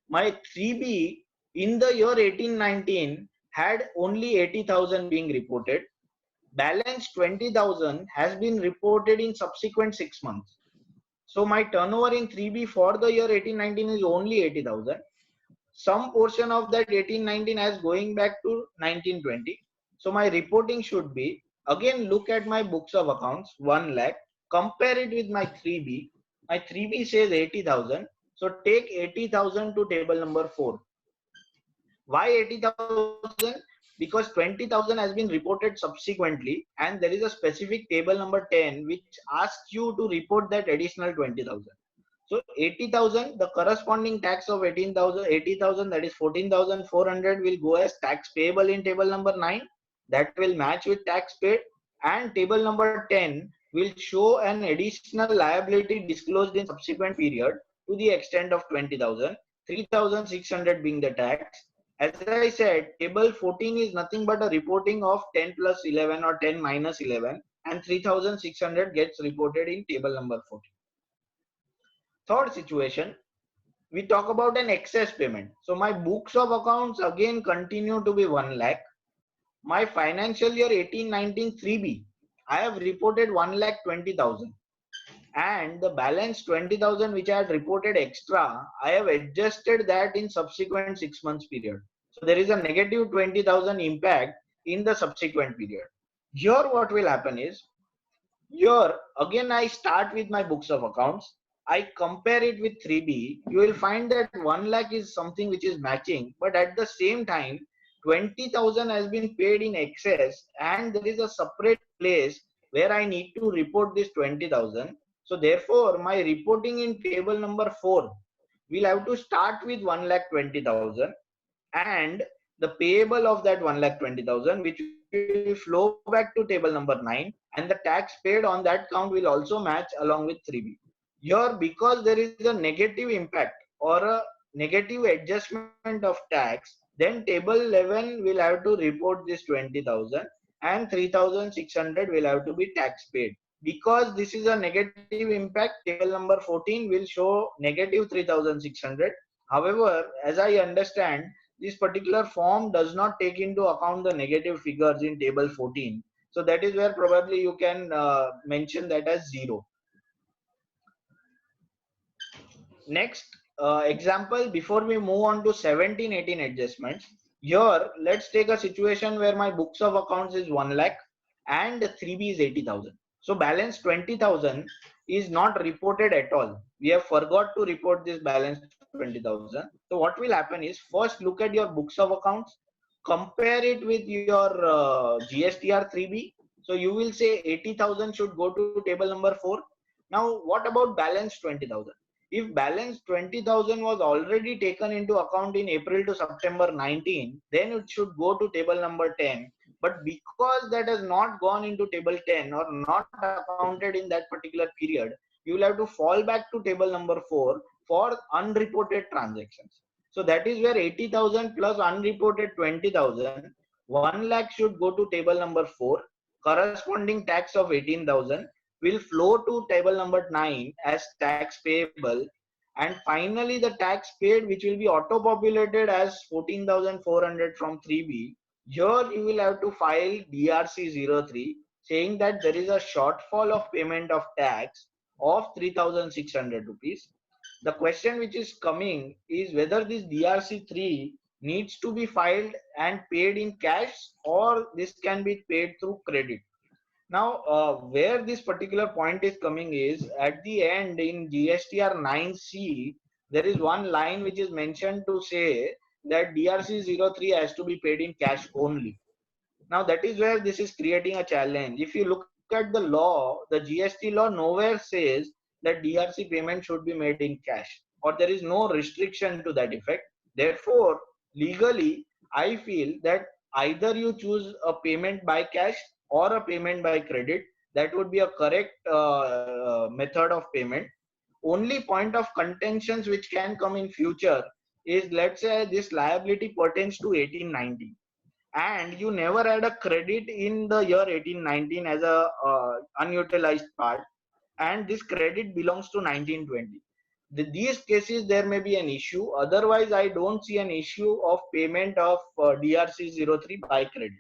[SPEAKER 1] My 3B in the year 1819 had only 80,000 being reported. Balance 20,000 has been reported in subsequent 6 months. So my turnover in 3B for the year 1819 is only 80,000. Some portion of that 1819 as going back to 1920. So my reporting should be, again look at my books of accounts 1 lakh, compare it with my 3B. My 3B says 80,000. So take 80,000 to table number 4. Why 80,000? Because 20,000 has been reported subsequently, and there is a specific table number 10 which asks you to report that additional 20,000. So 80,000, the corresponding tax of 80,000, that is 14,400 will go as tax payable in table number 9. That will match with tax paid, and table number 10 will show an additional liability disclosed in subsequent period to the extent of 20,000, 3,600 being the tax. As I said, table 14 is nothing but a reporting of 10 plus 11 or 10 minus 11, and 3,600 gets reported in table number 14. Third situation, we talk about an excess payment. So my books of accounts again continue to be 1 lakh. My financial year 1819 3B, I have reported 1,20,000, and the balance 20,000 which I had reported extra, I have adjusted that in subsequent 6 months period. So there is a negative 20,000 impact in the subsequent period. Here what will happen is, here again I start with my books of accounts. I compare it with 3B. You will find that 1 lakh is something which is matching, but at the same time 20,000 has been paid in excess, and there is a separate place where I need to report this 20,000. So therefore my reporting in table number 4 will have to start with 1,20,000, and the payable of that 1,20,000 which will flow back to table number 9, and the tax paid on that count will also match along with 3B. Here, because there is a negative impact or a negative adjustment of tax, then table 11 will have to report this 20,000, and 3,600 will have to be tax paid. Because this is a negative impact, table number 14 will show negative 3,600. However, as I understand, this particular form does not take into account the negative figures in table 14. So that is where probably you can mention that as 0. Next example, before we move on to 17-18 adjustments, here let's take a situation where my books of accounts is 1 lakh and 3B is 80,000. So balance 20,000 is not reported at all. We have forgot to report this balance 20,000. So what will happen is, first look at your books of accounts, compare it with your GSTR 3B. So you will say 80,000 should go to table number 4. Now what about balance 20,000? If balance 20,000 was already taken into account in April to September 19, then it should go to table number 10. But because that has not gone into table 10 or not accounted in that particular period, you will have to fall back to table number 4 for unreported transactions. So that is where 80,000 plus unreported 20,000, 1 lakh should go to table number 4. Corresponding tax of 18,000 will flow to table number 9 as tax payable, and finally the tax paid, which will be auto populated as 14,400 from 3B. Here you will have to file DRC 03 saying that there is a shortfall of payment of tax of 3,600 rupees. The question which is coming is whether this DRC 3 needs to be filed and paid in cash, or this can be paid through credit. Now, where this particular point is coming is, at the end in GSTR 9C, there is one line which is mentioned to say that DRC 03 has to be paid in cash only. Now, that is where this is creating a challenge. If you look at the law, the GST law nowhere says that DRC payment should be made in cash, or there is no restriction to that effect. Therefore, legally, I feel that either you choose a payment by cash or a payment by credit. That would be a correct method of payment. Only point of contentions which can come in future is, let's say this liability pertains to 1819 and you never had a credit in the year 1819 as a unutilized part. and this credit belongs to 1920. These cases there may be an issue. Otherwise, I don't see an issue of payment of DRC03 by credit.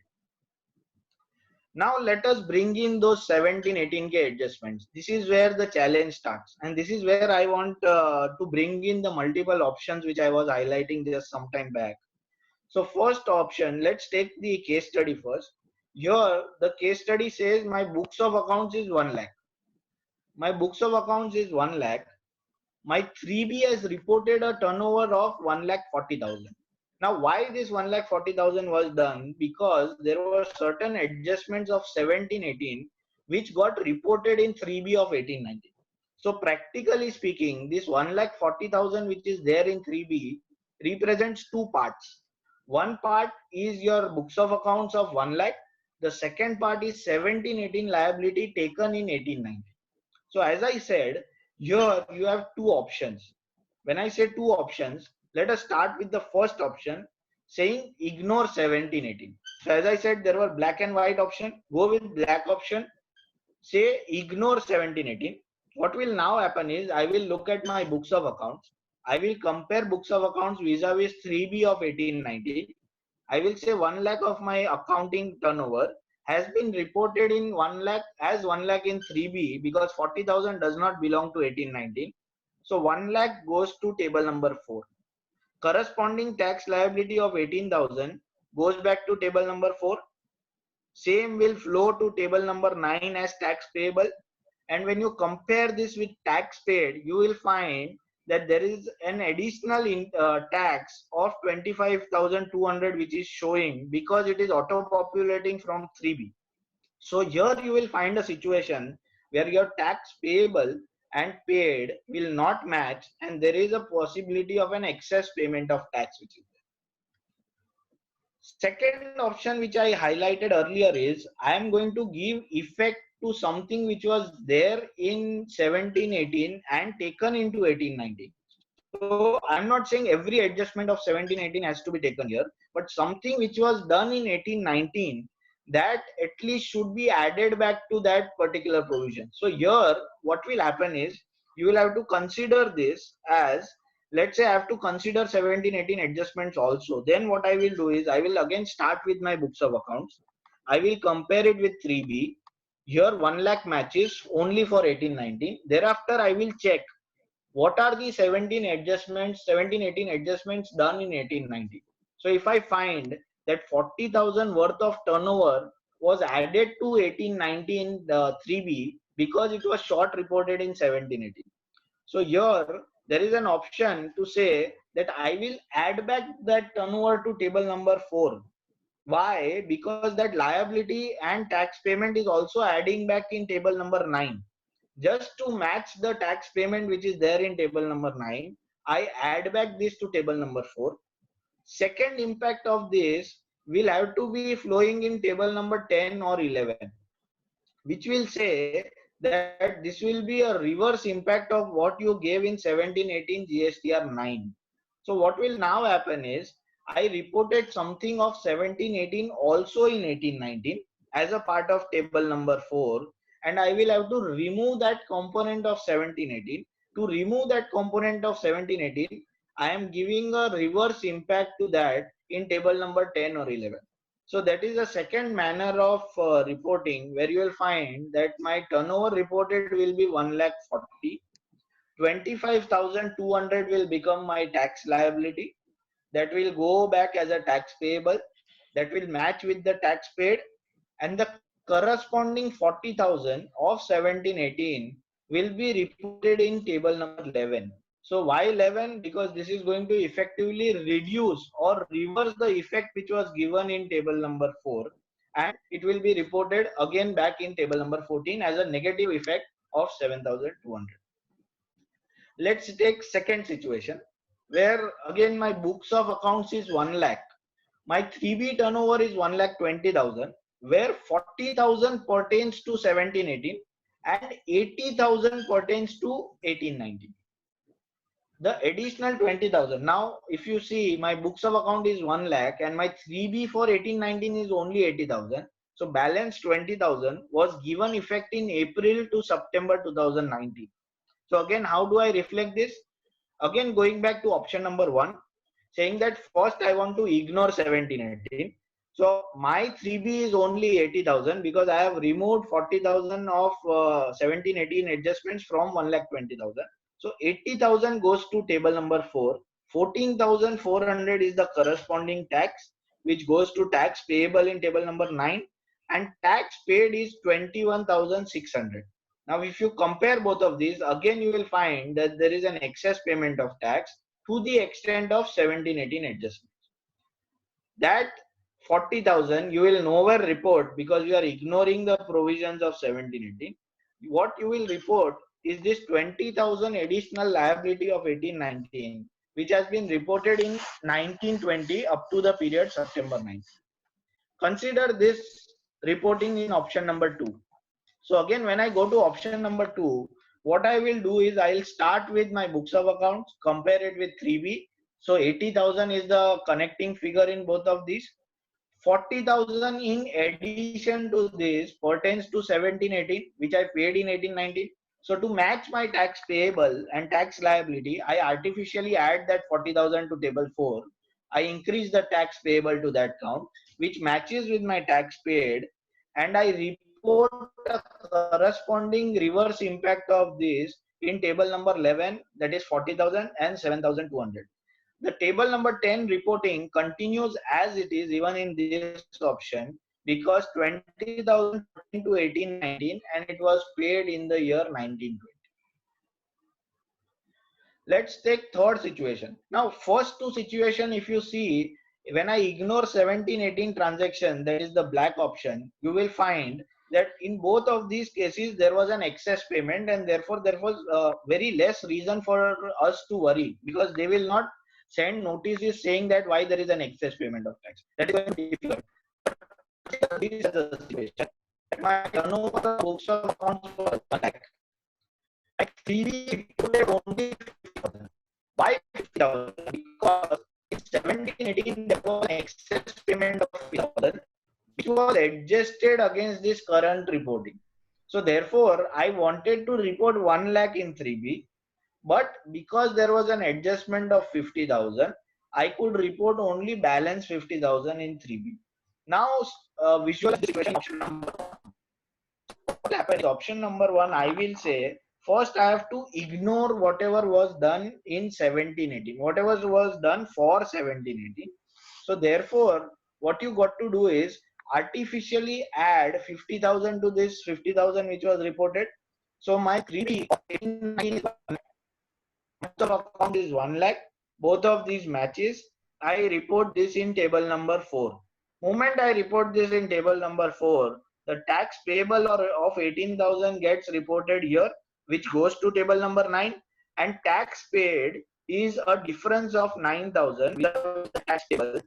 [SPEAKER 1] Now let us bring in those 17-18K adjustments. This is where the challenge starts, and this is where I want to bring in the multiple options which I was highlighting just some time back. So first option, let's take the case study first. Here the case study says my books of accounts is 1 lakh. My books of accounts is 1 lakh. My 3B has reported a turnover of 1,40,000. Now, why this 1,40,000 was done? Because there were certain adjustments of 17-18 which got reported in 3B of 18-19. So, practically speaking, this 1,40,000 which is there in 3B represents two parts. One part is your books of accounts of 1 lakh. The second part is 17-18 liability taken in 18-19. So, as I said, here you have two options. When I say two options, let us start with the first option saying ignore 17-18. So as I said, there were black and white option. Go with black option. Say ignore 17-18. What will now happen is I will look at my books of accounts. I will compare books of accounts vis-a-vis 3B of 18-19. I will say 1 lakh of my accounting turnover has been reported in 1 lakh as 1 lakh in 3B because 40,000 does not belong to 18-19. So 1 lakh goes to table number 4. Corresponding tax liability of 18,000 goes back to table number 4. Same will flow to table number 9 as tax payable. And when you compare this with tax paid, you will find that there is an additional tax of 25,200 which is showing because it is auto populating from 3B. So here you will find a situation where your tax payable and paid will not match, and there is a possibility of an excess payment of tax which is there. Second option which I highlighted earlier is I am going to give effect to something which was there in 17-18 and taken into 18-19. So I'm not saying every adjustment of 17-18 has to be taken here, but something which was done in 18-19 that at least should be added back to that particular provision. So here what will happen is you will have to consider this as, let's say I have to consider 17-18 adjustments also. Then what I will do is I will again start with my books of accounts. I will compare it with 3B. Here 1 lakh matches only for 18-19. Thereafter I will check what are the 17-18 adjustments done in 18-19. So if I find that 40,000 worth of turnover was added to 18-19 3B because it was short reported in 17-18. So here there is an option to say that I will add back that turnover to table number 4. Why? Because that liability and tax payment is also adding back in table number 9. Just to match the tax payment which is there in table number 9, I add back this to table number 4. Second impact of this will have to be flowing in table number 10 or 11, which will say that this will be a reverse impact of what you gave in 17-18 GSTR 9. So what will now happen is I reported something of 17-18 also in 18-19 as a part of table number 4, and I will have to remove that component of 17-18. To remove that component of 17-18, I am giving a reverse impact to that in table number 10 or 11. So that is the second manner of reporting where you will find that my turnover reported will be 1,40,000. 25,200 will become my tax liability. That will go back as a tax payable. That will match with the tax paid, and the corresponding 40,000 of 17-18 will be reported in table number 11. So why 11? Because this is going to effectively reduce or reverse the effect which was given in table number 4, and it will be reported again back in table number 14 as a negative effect of 7,200. Let's take second situation where again my books of accounts is 1 lakh. My 3B turnover is 1,20,000, where 40,000 pertains to 17-18 and 80,000 pertains to 18-19. The additional 20,000. Now, if you see, my books of account is 1 lakh and my 3B for 18-19 is only 80,000. So balance 20,000 was given effect in April to September 2019. So again, how do I reflect this? Again, going back to option number 1, saying that first I want to ignore 1718. So my 3B is only 80,000 because I have removed 40,000 of 1718 adjustments from 1,20,000. So 80,000 goes to table number 4. 14,400 is the corresponding tax which goes to tax payable in table number 9, and tax paid is 21,600. Now, if you compare both of these, again you will find that there is an excess payment of tax to the extent of 1718 adjustments. That 40,000 you will nowhere report because you are ignoring the provisions of 1718. What you will report is this 20,000 additional liability of 1819, which has been reported in 1920 up to the period September 9. Consider this reporting in option number 2. So again, when I go to option number 2, what I will do is I'll start with my books of accounts, compare it with 3B. So 80,000 is the connecting figure in both of these. 40,000 in addition to this pertains to 1718, which I paid in 1819. So to match my tax payable and tax liability, I artificially add that 40,000 to table 4. I increase the tax payable to that count, which matches with my tax paid, and I report a corresponding reverse impact of this in table number 11, that is 40,000 and 7,200. The table number 10 reporting continues as it is even in this option because 20,000 to 1819 and it was paid in the year 1920. Let's take third situation. Now, first two situation, if you see, when I ignore 1718 transaction, that is the black option, you will find that in both of these cases there was an excess payment, and therefore there was very less reason for us to worry because they will not send notices saying that why there is an excess payment of tax. That is going to be difficult. This is the situation. My turnover books of accounts was 1 lakh. I freely reported only 50,000. Why 50,000? Because in 1718 there was an excess payment of 50,000 which was adjusted against this current reporting. So therefore, I wanted to report 1 lakh in 3B, but because there was an adjustment of 50,000, I could report only balance 50,000 in 3B. Now, visualize the situation option number 1. What happens? Option number 1, I will say, first I have to ignore whatever was done in 1718, whatever was done for 1718. So therefore, what you got to do is artificially add 50,000 to this 50,000 which was reported. So my 3B of account is 1 lakh. Both of these matches. I report this in table number 4. Moment I report this in table number 4, the tax payable of 18,000 gets reported here, which goes to table number 9, and tax paid is a difference of 9,000 without the tax table.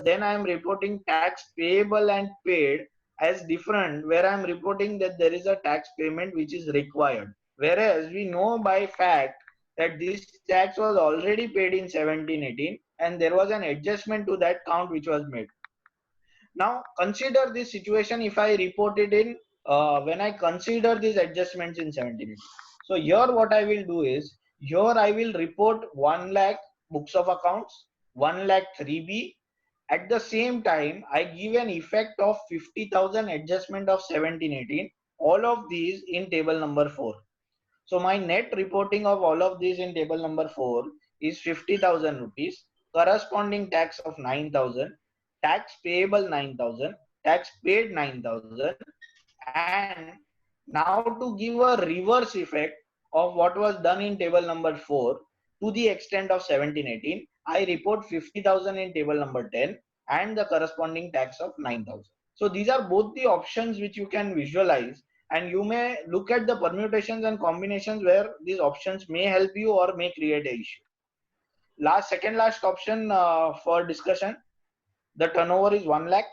[SPEAKER 1] Then I am reporting tax payable and paid as different, where I am reporting that there is a tax payment which is required. Whereas we know by fact that this tax was already paid in 1718 and there was an adjustment to that count which was made. Now consider this situation if I report it in when I consider these adjustments in 1718. So here what I will do is, here I will report 1 lakh books of accounts, 1 lakh 3B. At the same time, I give an effect of 50,000 adjustment of 1718. All of these in table number 4. So my net reporting of all of these in table number 4 is 50,000 rupees, corresponding tax of 9,000, tax payable 9,000, tax paid 9,000, and now to give a reverse effect of what was done in table number 4 to the extent of 1718, I report 50,000 in table number 10 and the corresponding tax of 9,000. So these are both the options which you can visualize, and you may look at the permutations and combinations where these options may help you or may create an issue. Second last option for discussion, the turnover is 1 lakh.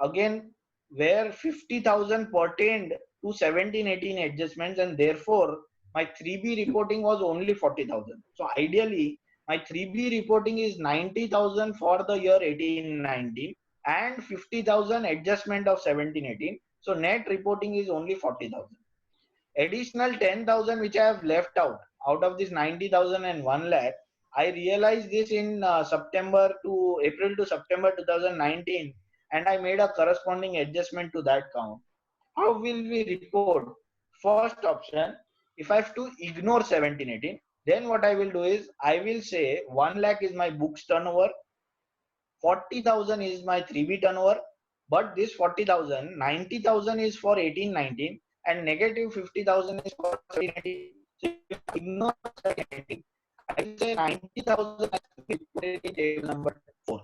[SPEAKER 1] Again, where 50,000 pertained to 1718 adjustments, and therefore my 3B reporting was only 40,000. So ideally, my 3B reporting is 90,000 for the year 1819 and 50,000 adjustment of 1718. So net reporting is only 40,000. Additional 10,000 which I have left out of this 90,000 and 1 lakh, I realized this in April to September 2019, and I made a corresponding adjustment to that count. How will we report? First option, if I have to ignore 1718, then what I will do is I will say 1 lakh is my books turnover, 40,000 is my 3B turnover, but this 40,000, 90,000 is for 1819 and negative 50,000 is for 1718. So if I ignore 1718, I will say 90,000 has to be reported in table number 4.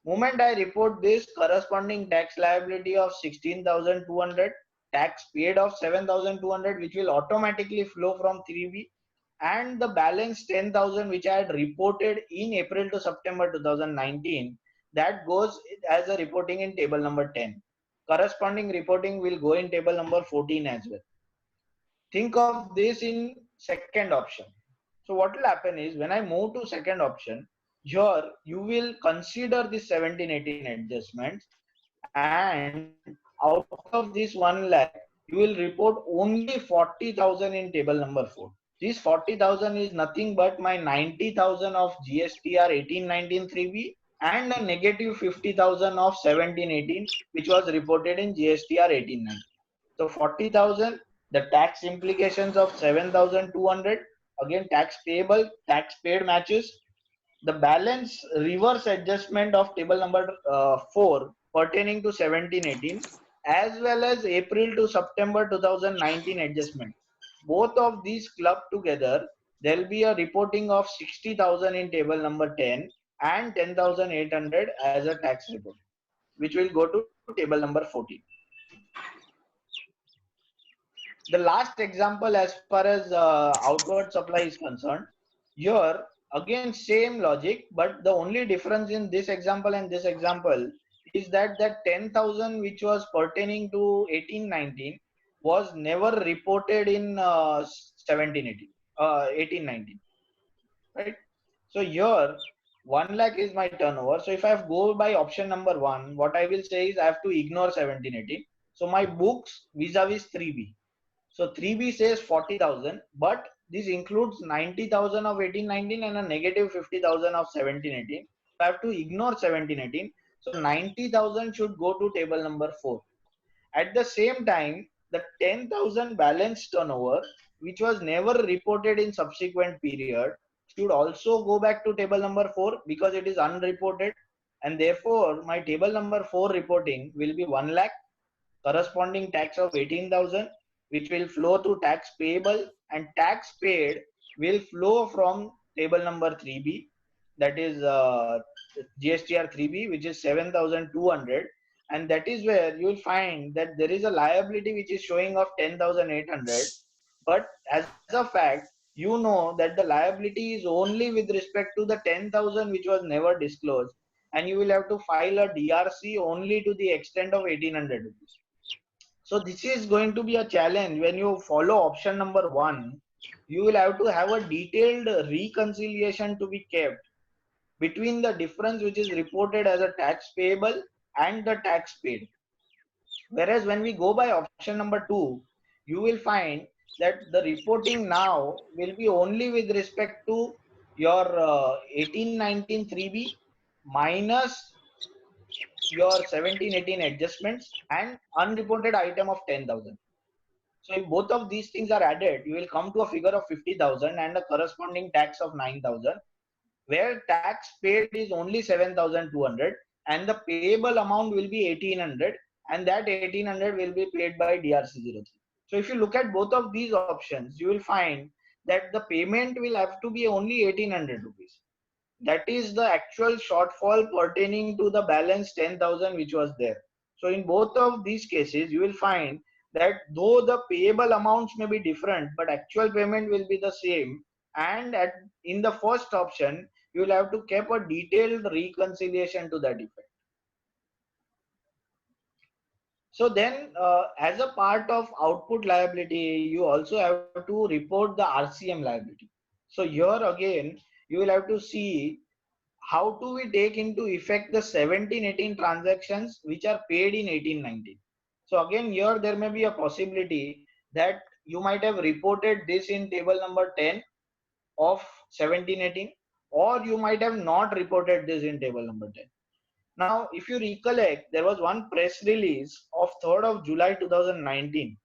[SPEAKER 1] Moment I report this, corresponding tax liability of 16,200, tax paid of 7,200, which will automatically flow from 3B, and the balance 10,000 which I had reported in April to September 2019, that goes as a reporting in table number 10. Corresponding reporting will go in table number 14 as well. Think of this in second option. So what will happen is when I move to second option, here you will consider the 1718 adjustments, and out of this 1 lakh, you will report only 40,000 in table number 4. This 40,000 is nothing but my 90,000 of GSTR 1819 3B and a negative 50,000 of 1718, which was reported in GSTR 1819. So 40,000, the tax implications of 7,200, again tax payable, tax paid matches. The balance reverse adjustment of table number 4 pertaining to 1718 as well as April to September 2019 adjustment. Both of these clubbed together, there will be a reporting of 60,000 in table number 10 and 10,800 as a tax report, which will go to table number 14. The last example as far as outward supply is concerned, here again same logic, but the only difference in this example and this example is that 10,000 which was pertaining to 1819 was never reported in 1819, right? So here 1 lakh is my turnover. So if I have go by option number 1, what I will say is I have to ignore 1718. So my books vis-a-vis 3B. So 3B says 40,000, but this includes 90,000 of 1819 and a negative 50,000 of 1718. So I have to ignore 1718. So 90,000 should go to table number 4. At the same time, the 10,000 balance turnover, which was never reported in subsequent period, should also go back to table number 4 because it is unreported. And therefore, my table number 4 reporting will be 1 lakh, corresponding tax of 18,000, which will flow to tax payable, and tax paid will flow from table number 3B, that is GSTR 3B, which is 7,200, and that is where you will find that there is a liability which is showing of 10,800, but as a fact, you know that the liability is only with respect to the 10,000 which was never disclosed, and you will have to file a DRC only to the extent of 1,800 rupees. So this is going to be a challenge when you follow option number 1. You will have to have a detailed reconciliation to be kept between the difference which is reported as a tax payable and the tax paid. Whereas when we go by option number 2, you will find that the reporting now will be only with respect to your 1819 3B minus your 1718 adjustments and unreported item of 10,000. So if both of these things are added, you will come to a figure of 50,000 and a corresponding tax of 9,000, where tax paid is only 7,200 and the payable amount will be 1,800, and that 1,800 will be paid by DRC03. So if you look at both of these options, you will find that the payment will have to be only 1,800 rupees. That is the actual shortfall pertaining to the balance 10,000 which was there. So in both of these cases, you will find that though the payable amounts may be different, but actual payment will be the same. And in the first option, you will have to keep a detailed reconciliation to that effect. So then as a part of output liability, you also have to report the RCM liability. So here again, you will have to see how do we take into effect the 17-18 transactions which are paid in 18-19? So again, here there may be a possibility that you might have reported this in table number 10 of 17-18, or you might have not reported this in table number 10. Now, if you recollect, there was one press release of 3rd of July 2019,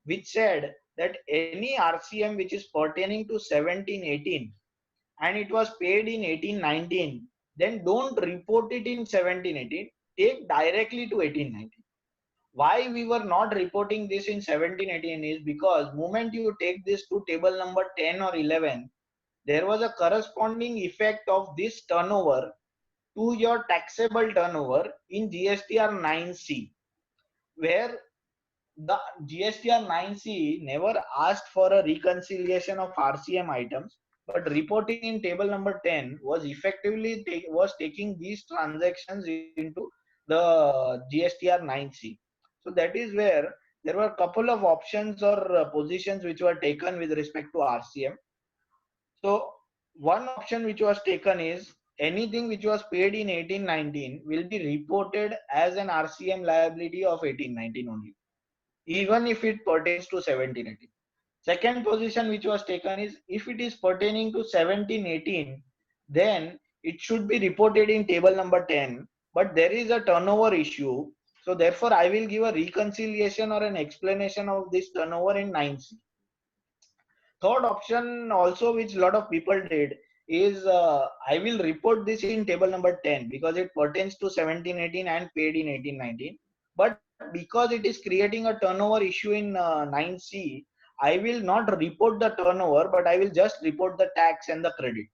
[SPEAKER 1] which said that any RCM which is pertaining to 17-18 and it was paid in 18-19, then don't report it in 17-18, take directly to 18-19. Why we were not reporting this in 17-18 is because moment you take this to table number 10 or 11, there was a corresponding effect of this turnover to your taxable turnover in GSTR 9C, where the GSTR 9C never asked for a reconciliation of RCM items, but reporting in table number 10 was effectively taking these transactions into the GSTR 9C. So that is where there were a couple of options or positions which were taken with respect to RCM. So one option which was taken is anything which was paid in 18-19 will be reported as an RCM liability of 18-19 only, even if it pertains to 17-18. Second position which was taken is if it is pertaining to 17-18, then it should be reported in table number 10, but there is a turnover issue. So therefore, I will give a reconciliation or an explanation of this turnover in 9C. Third option also which a lot of people did is I will report this in table number 10 because it pertains to 17-18 and paid in 18-19. But because it is creating a turnover issue in 9C, I will not report the turnover, but I will just report the tax and the credit.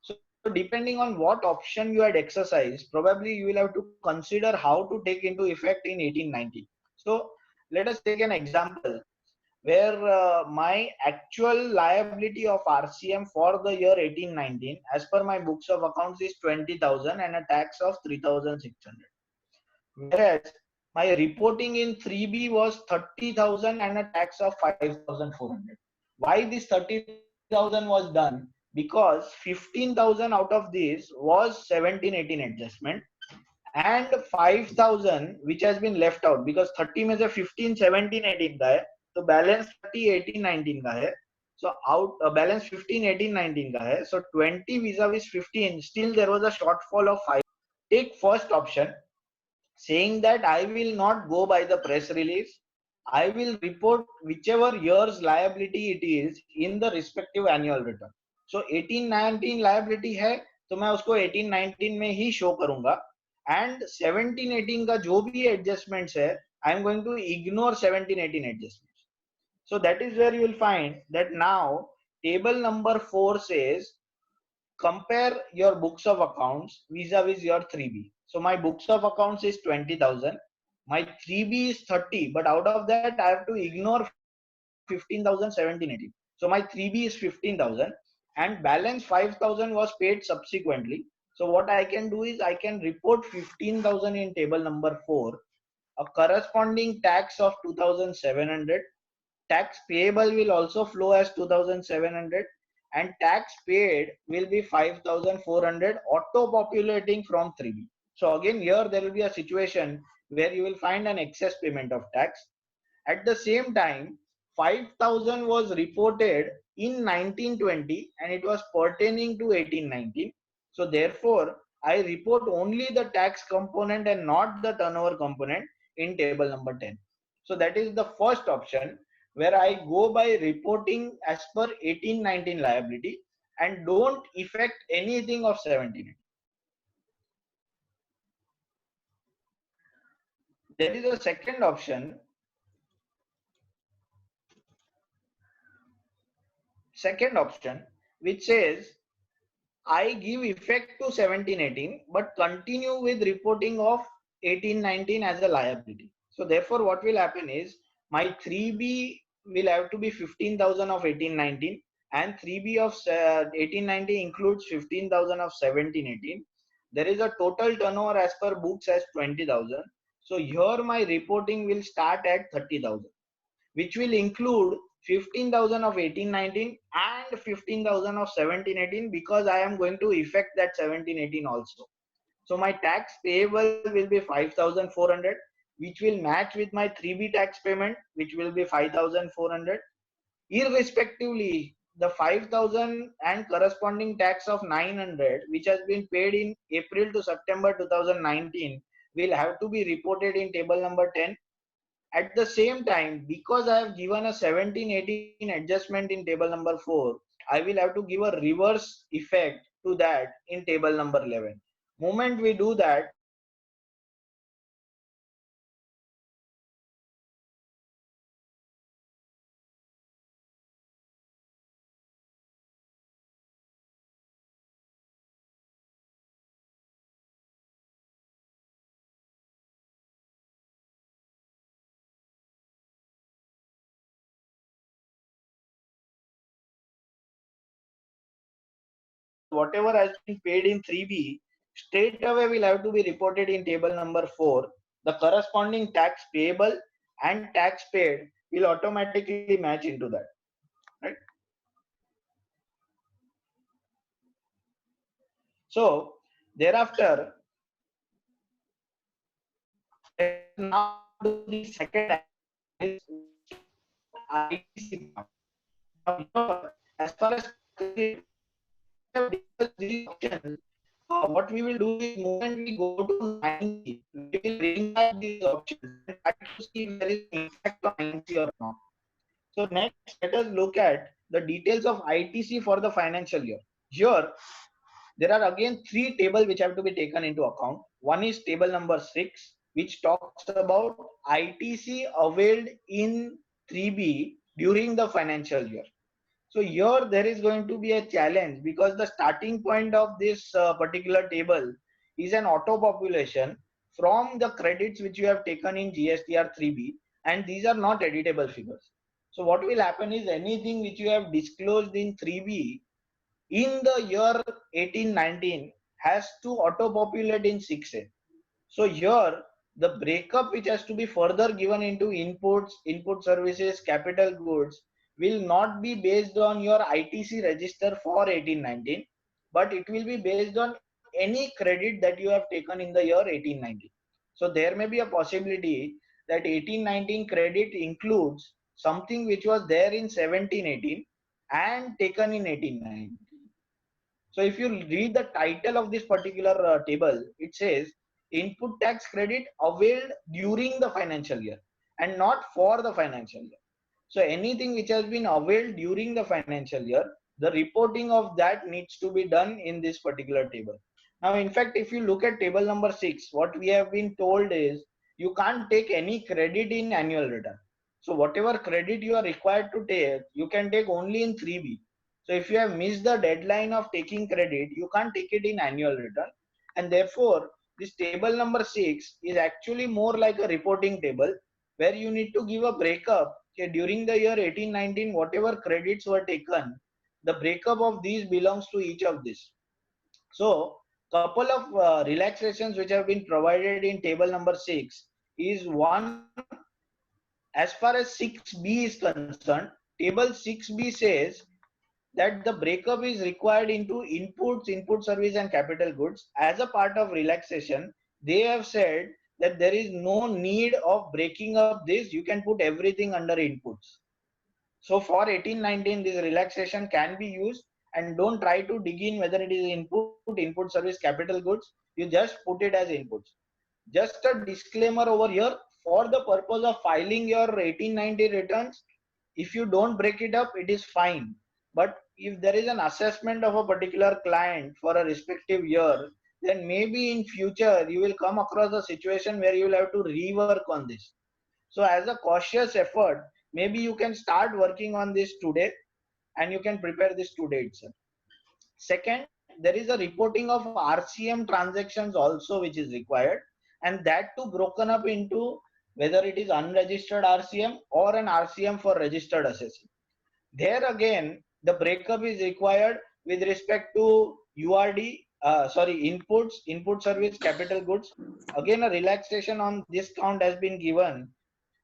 [SPEAKER 1] So depending on what option you had exercised, probably you will have to consider how to take into effect in 18-19. So let us take an example where my actual liability of RCM for the year 18-19 as per my books of accounts is 20,000 and a tax of 3,600. Whereas my reporting in 3B was 30,000 and a tax of 5,400. Why this 30,000 was done? Because 15,000 out of this was 17-18 adjustment and 5,000 which has been left out because 30 में से 15 17 18 का है तो balance 30 18 19 का है. So out balance 15 18 19 का है. So 20 vis-a-vis 15, still there was a shortfall of 5. Take first option, saying that I will not go by the press release. I will report whichever year's liability it is in the respective annual return. So 18-19 liability है तो मैं उसको 18-19 में ही show करूंगा and 17-18 का जो भी adjustments है I am going to ignore 17-18 adjustments. So that is where you will find that now table number 4 says compare your books of accounts vis-a-vis your 3B. So my books of accounts is 20,000. My 3B is 30, but out of that I have to ignore 15,000 17-18. So my 3B is 15,000 and balance 5,000 was paid subsequently. So what I can do is I can report 15,000 in table number 4, a corresponding tax of 2,700. Tax payable will also flow as 2,700 and tax paid will be 5,400 auto populating from 3B. So again here there will be a situation where you will find an excess payment of tax. At the same time 5,000 was reported in 1920 and it was pertaining to 18-19. So therefore I report only the tax component and not the turnover component in table number 10. So that is the first option where I go by reporting as per 18-19 liability and don't affect anything of 17. There is a second option. Second option which says I give effect to 17-18 but continue with reporting of 18-19 as a liability. So therefore what will happen is my 3B will have to be 15,000 of 18-19 and 3B of 18-19 includes 15,000 of 17-18. There is a total turnover as per books as 20,000. So here my reporting will start at 30,000, which will include 15,000 of 18-19 and 15,000 of 17-18 because I am going to effect that 17-18 also. So my tax payable will be 5,400, which will match with my 3B tax payment, which will be 5,400. Irrespectively, the 5,000 and corresponding tax of 900, which has been paid in April to September 2019, will have to be reported in table number 10. At the same time, because I have given a 17-18 adjustment in table number 4, I will have to give a reverse effect to that in table number 11. Moment we do that, whatever has been paid in 3B, straight away will have to be reported in table number 4. The corresponding tax payable and tax paid will automatically match into that. Right? So thereafter, now do the second is ITC part. Now, as far as have discussed these options, what we will do is moment we go to 90, we will bring back these options and try to see if there is an impact on 90 or not. So next, let us look at the details of ITC for the financial year. Here, there are again three tables which have to be taken into account. One is table number 6, which talks about ITC availed in 3B during the financial year. So here there is going to be a challenge because the starting point of this particular table is an auto population from the credits which you have taken in GSTR 3B, and these are not editable figures. So what will happen is anything which you have disclosed in 3B in the year 18-19 has to auto populate in 6A. So here the breakup which has to be further given into inputs, input services, capital goods will not be based on your ITC register for 18-19, but it will be based on any credit that you have taken in the year 18-19. So there may be a possibility that 18-19 credit includes something which was there in 17-18 and taken in 18-19. So if you read the title of this particular table, it says input tax credit availed during the financial year and not for the financial year. So anything which has been availed during the financial year, the reporting of that needs to be done in this particular table. Now, in fact, if you look at table number 6, what we have been told is you can't take any credit in annual return. So whatever credit you are required to take, you can take only in 3B. So if you have missed the deadline of taking credit, you can't take it in annual return. And therefore, this table number 6 is actually more like a reporting table where you need to give a breakup. Okay, during the year 18-19, whatever credits were taken, the breakup of these belongs to each of these. So couple of relaxations which have been provided in table number 6 is one, as far as 6B is concerned, table 6B says that the breakup is required into inputs, input service and capital goods. As a part of relaxation, they have said that there is no need of breaking up this. You can put everything under inputs. So for 18-19, this relaxation can be used, and don't try to dig in whether it is input, input service, capital goods. You just put it as inputs. Just a disclaimer over here, for the purpose of filing your 18-90 returns, if you don't break it up, it is fine. But if there is an assessment of a particular client for a respective year, then maybe in future you will come across a situation where you will have to rework on this. So as a cautious effort, maybe you can start working on this today and you can prepare this today itself. Second, there is a reporting of RCM transactions also which is required, and that too broken up into whether it is unregistered RCM or an RCM for registered assessee. There again, the breakup is required with respect to URD, inputs, input service, capital goods. Again, a relaxation on this count has been given,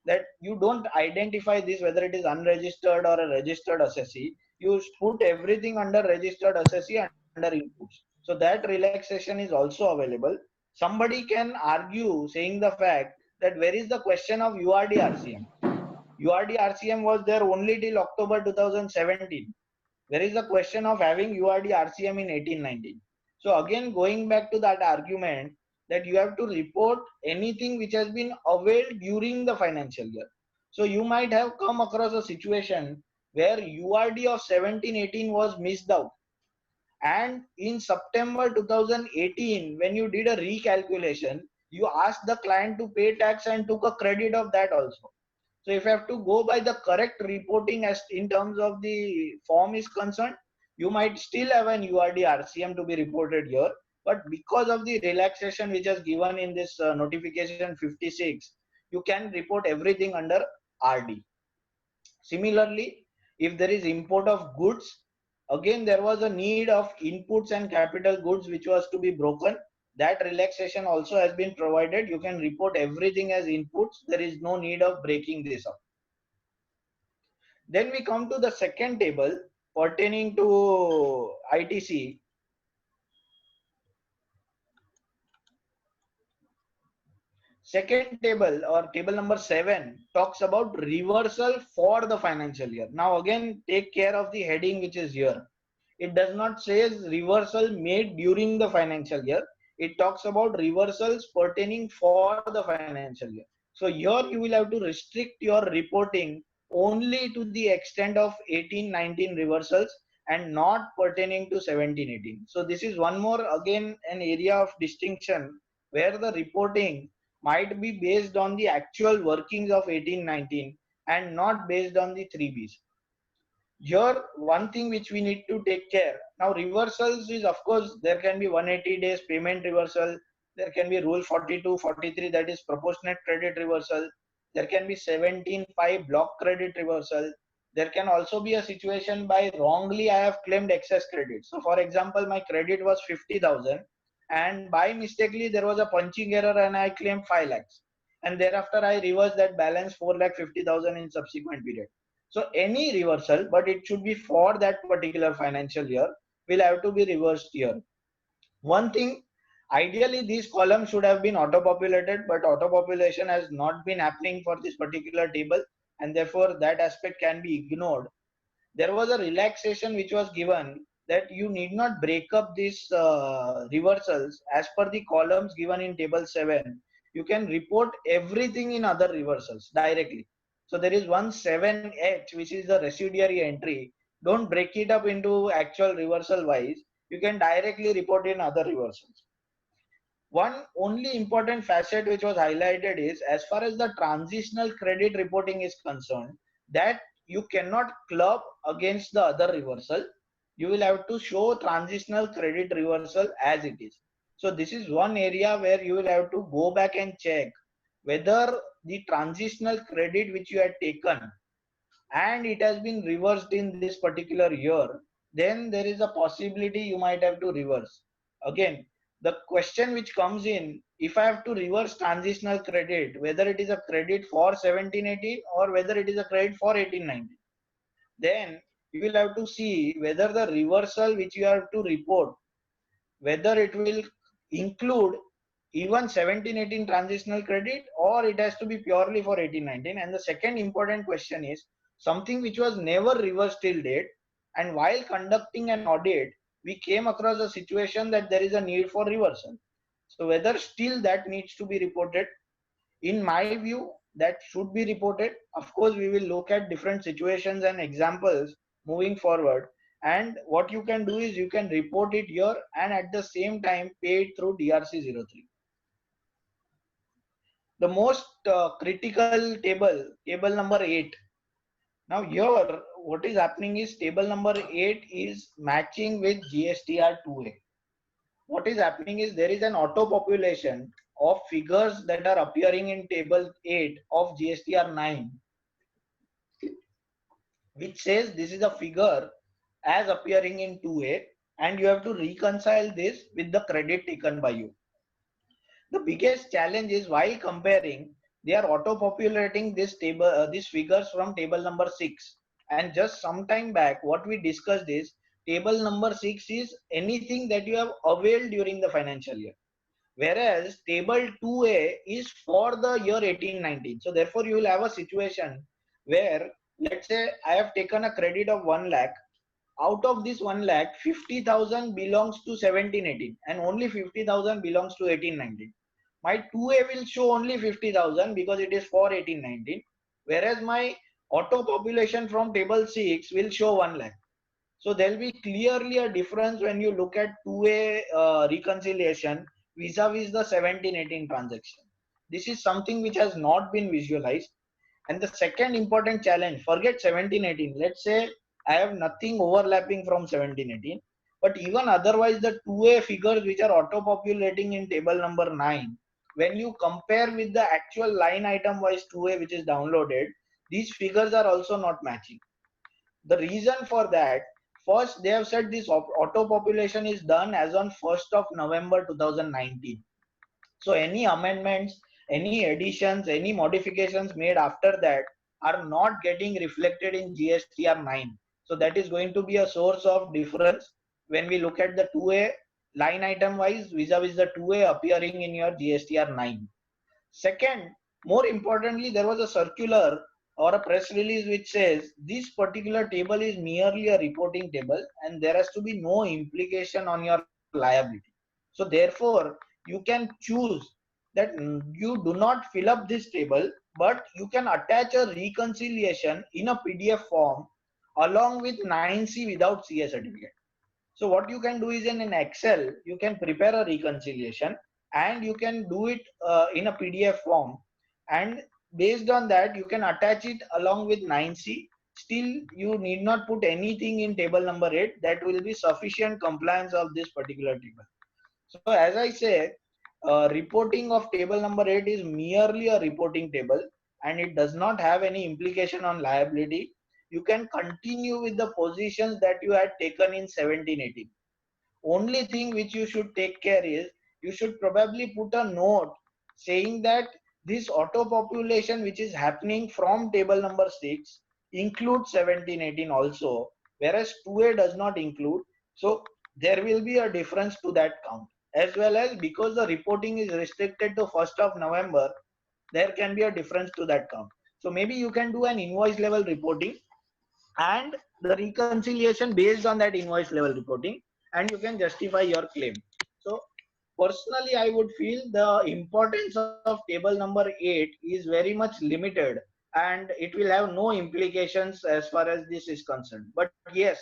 [SPEAKER 1] that you don't identify this whether it is unregistered or a registered assessee. You put everything under registered assessee under inputs. So that relaxation is also available. Somebody can argue saying the fact that where is the question of URD RCM? URD RCM was there only till October 2017. There is a question of having URD RCM in 1819. So again, going back to that argument that you have to report anything which has been availed during the financial year. So you might have come across a situation where URD of 1718 was missed out. And in September 2018, when you did a recalculation, you asked the client to pay tax and took a credit of that also. So if you have to go by the correct reporting as in terms of the form is concerned, you might still have an URD RCM to be reported here. But because of the relaxation which is given in this notification 56, you can report everything under RD. Similarly, if there is import of goods, again there was a need of inputs and capital goods which was to be broken. That relaxation also has been provided. You can report everything as inputs. There is no need of breaking this up. Then we come to the second table pertaining to ITC. Second table or table number 7 talks about reversal for the financial year. Now again, take care of the heading which is here. It does not say reversal made during the financial year. It talks about reversals pertaining for the financial year. So here you will have to restrict your reporting only to the extent of 18-19 reversals and not pertaining to 17-18. So this is one more again an area of distinction where the reporting might be based on the actual workings of 18-19 and not based on the 3Bs. Here one thing which we need to take care now, reversals is of course there can be 180 days payment reversal, there can be rule 42 43, that is proportionate credit reversal, there can be 17(5) block credit reversal, there can also be a situation by wrongly I have claimed excess credit. So for example, my credit was 50,000 and by mistakenly there was a punching error and I claimed 5 lakhs and thereafter I reversed that balance 4,50,000 in subsequent period. So any reversal, but it should be for that particular financial year, will have to be reversed here. One thing, ideally these columns should have been auto-populated, but auto-population has not been happening for this particular table and therefore that aspect can be ignored. There was a relaxation which was given that you need not break up these reversals as per the columns given in table 7. You can report everything in other reversals directly. So there is one 7H which is the residuary entry. Don't break it up into actual reversal wise. You can directly report in other reversals. One only important facet which was highlighted is as far as the transitional credit reporting is concerned, that you cannot club against the other reversal. You will have to show transitional credit reversal as it is. So this is one area where you will have to go back and check whether the transitional credit which you had taken and it has been reversed in this particular year, then there is a possibility you might have to reverse. Again, the question which comes in, if I have to reverse transitional credit, whether it is a credit for 17-18 or whether it is a credit for 18-19, then you will have to see whether the reversal which you have to report, whether it will include even 17-18 transitional credit or it has to be purely for 18-19. And the second important question is something which was never reversed till date, and while conducting an audit we came across a situation that there is a need for reversal. So whether still that needs to be reported, in my view that should be reported. Of course we will look at different situations and examples moving forward, and what you can do is you can report it here and at the same time pay it through DRC03. The most critical table, table number 8. Now here what is happening is table number 8 is matching with GSTR 2A. What is happening is there is an auto population of figures that are appearing in table 8 of GSTR 9, which says this is a figure as appearing in 2A and you have to reconcile this with the credit taken by you. The biggest challenge is while comparing they are auto-populating this table, these figures from table number 6. And just some time back, what we discussed is table number 6 is anything that you have availed during the financial year. Whereas table 2A is for the year 18-19. So therefore you will have a situation where, let's say I have taken a credit of 1 lakh. Out of this 1 lakh, 50,000 belongs to 17-18 and only 50,000 belongs to 18-19. My 2A will show only 50,000 because it is for 18-19, whereas my auto population from table 6 will show 1 lakh. So there will be clearly a difference when you look at 2A reconciliation vis-a-vis the 17-18 transaction. This is something which has not been visualized. And the second important challenge, forget 17-18. Let's say I have nothing overlapping from 17-18, but even otherwise the 2A figures which are auto-populating in table number 9, when you compare with the actual line item wise 2A which is downloaded, these figures are also not matching. The reason for that, first they have said this auto population is done as on 1st of November 2019. So any amendments, any additions, any modifications made after that are not getting reflected in GSTR 9. So that is going to be a source of difference when we look at the 2A line item wise vis-a-vis the 2A appearing in your GSTR 9. Second, more importantly, there was a circular or a press release which says this particular table is merely a reporting table and there has to be no implication on your liability. So therefore, you can choose that you do not fill up this table, but you can attach a reconciliation in a PDF form along with 9C without CA certificate. So what you can do is in an Excel, you can prepare a reconciliation and you can do it in a PDF form. And based on that, you can attach it along with 9C. Still, you need not put anything in table number 8. That will be sufficient compliance of this particular table. So as I say, reporting of table number 8 is merely a reporting table and it does not have any implication on liability. You can continue with the positions that you had taken in 17-18. Only thing which you should take care is you should probably put a note saying that this auto population which is happening from table number 6 includes 17-18 also, whereas 2A does not include. So there will be a difference to that count, as well as because the reporting is restricted to 1st of November, there can be a difference to that count. So maybe you can do an invoice level reporting and the reconciliation based on that invoice level reporting, and you can justify your claim. So personally, I would feel the importance of table number 8 is very much limited and it will have no implications as far as this is concerned. But yes,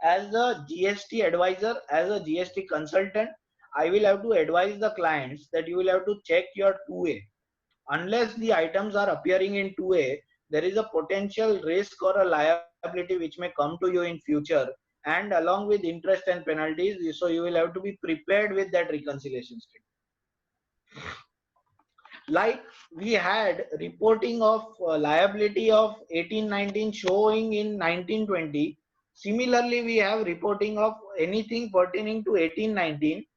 [SPEAKER 1] as a GST advisor, as a GST consultant, I will have to advise the clients that you will have to check your 2A. Unless the items are appearing in 2A, there is a potential risk or a liability which may come to you in future, and along with interest and penalties. So you will have to be prepared with that reconciliation statement. Like we had reporting of liability of 18-19 showing in 19-20. Similarly, we have reporting of anything pertaining to 18-19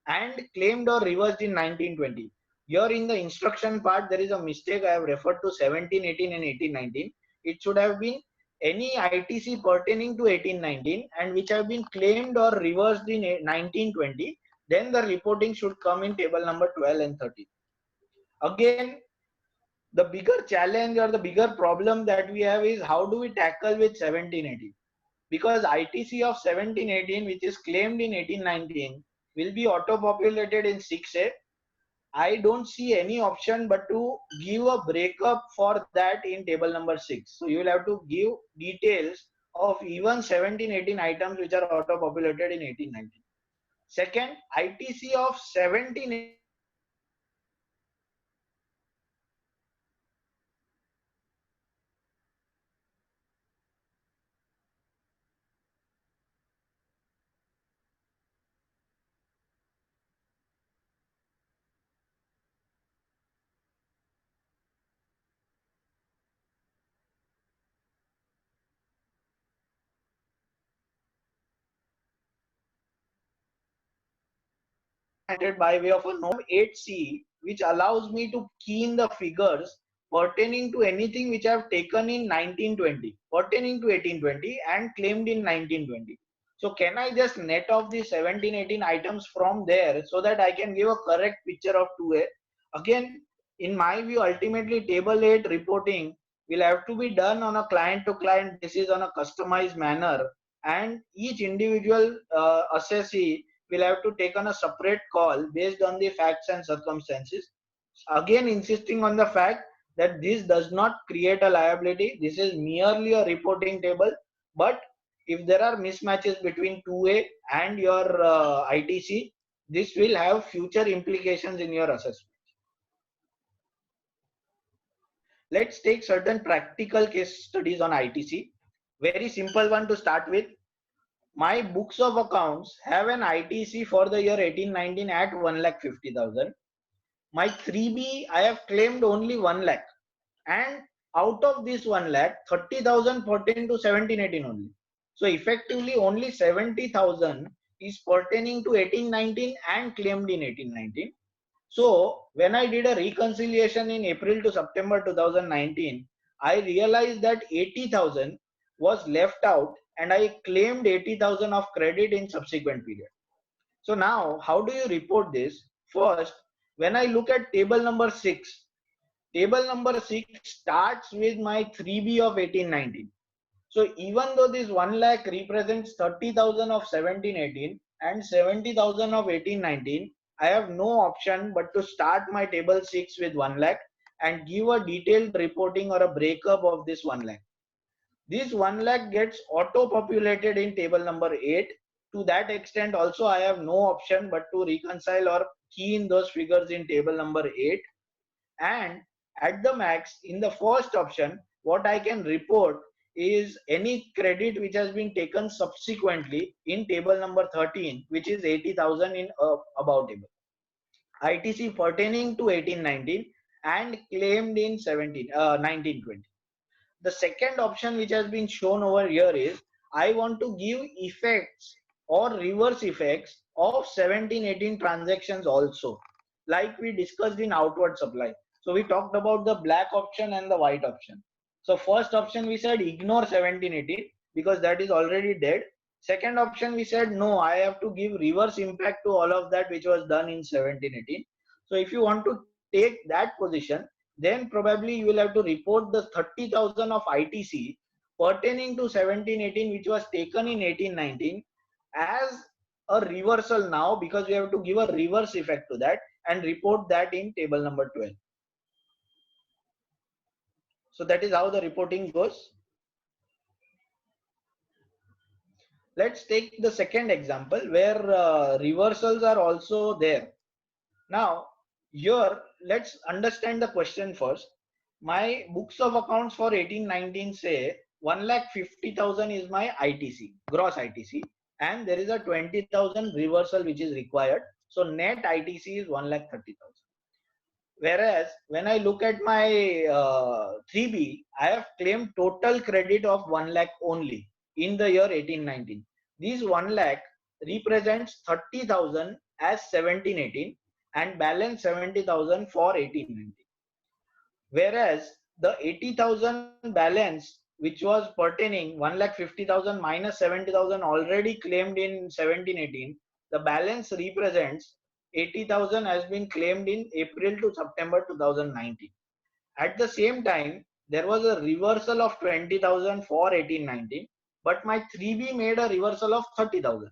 [SPEAKER 1] and claimed or reversed in 19-20. Here in the instruction part, there is a mistake. I have referred to 17-18 and 18-19. It should have been any ITC pertaining to 18-19 and which have been claimed or reversed in 19-20. Then the reporting should come in table number 12 and 13. Again, the bigger challenge or the bigger problem that we have is how do we tackle with 17-18? Because ITC of 17-18, which is claimed in 18-19, will be auto-populated in 6A. I don't see any option but to give a breakup for that in table number 6. So you will have to give details of even 17-18 items which are auto-populated in 18-19. Second, ITC of 17-18 by way of a norm 8C, which allows me to key in the figures pertaining to anything which I have taken in 1920, pertaining to 1820 and claimed in 1920. So can I just net off the 17, 18 items from there so that I can give a correct picture of 2A? Again, in my view, ultimately table 8 reporting will have to be done on a client to client basis on a customized manner, and each individual assessee will have to take on a separate call based on the facts and circumstances. Again, insisting on the fact that this does not create a liability. This is merely a reporting table. But if there are mismatches between 2A and your ITC, this will have future implications in your assessment. Let's take certain practical case studies on ITC. Very simple one to start with. My books of accounts have an ITC for the year 1819 at 1,50,000. My 3B, I have claimed only 1 lakh, and out of this 1 lakh, 30,000 pertain to 1718 only. So effectively only 70,000 is pertaining to 1819 and claimed in 1819. So when I did a reconciliation in April to September 2019, I realized that 80,000 was left out and I claimed 80,000 of credit in subsequent period. So now how do you report this? First, when I look at table number 6, table number 6 starts with my 3B of 1819. So even though this 1 lakh represents 30,000 of 1718 and 70,000 of 1819, I have no option but to start my table 6 with 1 lakh and give a detailed reporting or a breakup of this 1 lakh. This 1 lakh gets auto populated in table number 8. To that extent also I have no option but to reconcile or key in those figures in table number 8. And at the max, in the first option, what I can report is any credit which has been taken subsequently in table number 13, which is 80,000 in above table. ITC pertaining to 1819 and claimed in 1920. The second option which has been shown over here is I want to give effects or reverse effects of 1718 transactions also, like we discussed in outward supply. So we talked about the black option and the white option. So first option we said ignore 1718 because that is already dead. Second option we said no, I have to give reverse impact to all of that which was done in 1718. So if you want to take that position, then probably you will have to report the 30,000 of ITC pertaining to 1718 which was taken in 1819 as a reversal now, because we have to give a reverse effect to that and report that in table number 12. So that is how the reporting goes. Let's take the second example where reversals are also there. Now here let's understand the question first. My books of accounts for 1819 say 1,50,000 is my ITC, gross ITC, and there is a 20,000 reversal which is required. So net ITC is 1,30,000. Whereas when I look at my 3B, I have claimed total credit of 1 lakh only in the year 1819. These 1 lakh represents 30,000 as 1718 and balance 70,000 for 1819. Whereas the 80,000 balance which was pertaining 1,50,000 minus 70,000 already claimed in 1718, the balance represents 80,000 has been claimed in April to September 2019. At the same time, there was a reversal of 20,000 for 1819, but my 3B made a reversal of 30,000.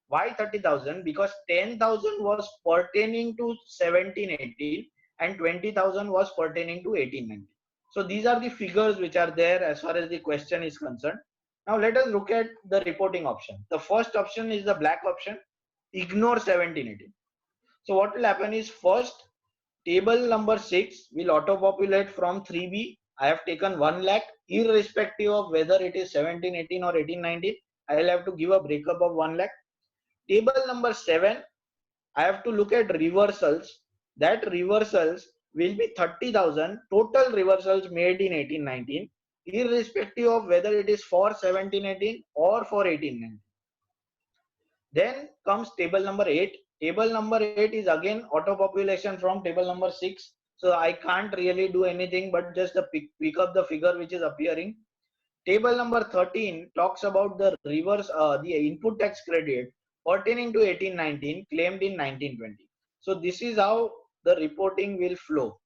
[SPEAKER 1] Why 30,000? Because 10,000 was pertaining to 1718 and 20,000 was pertaining to 1819. So these are the figures which are there as far as the question is concerned. Now let us look at the reporting option. The first option is the black option, ignore 1718. So what will happen is first table number 6 will auto populate from 3B. I have taken 1 lakh irrespective of whether it is 1718 or 1819. I will have to give a breakup of 1 lakh. Table number 7, I have to look at reversals. That reversals will be 30,000 total reversals made in 1819 irrespective of whether it is for 1718 or for 1819. Then comes table number 8. Table number 8 is again auto population from table number 6. So I can't really do anything but just pick up the figure which is appearing. Table number 13 talks about the the input tax credit pertaining to 1819 claimed in 1920. So this is how the reporting will flow.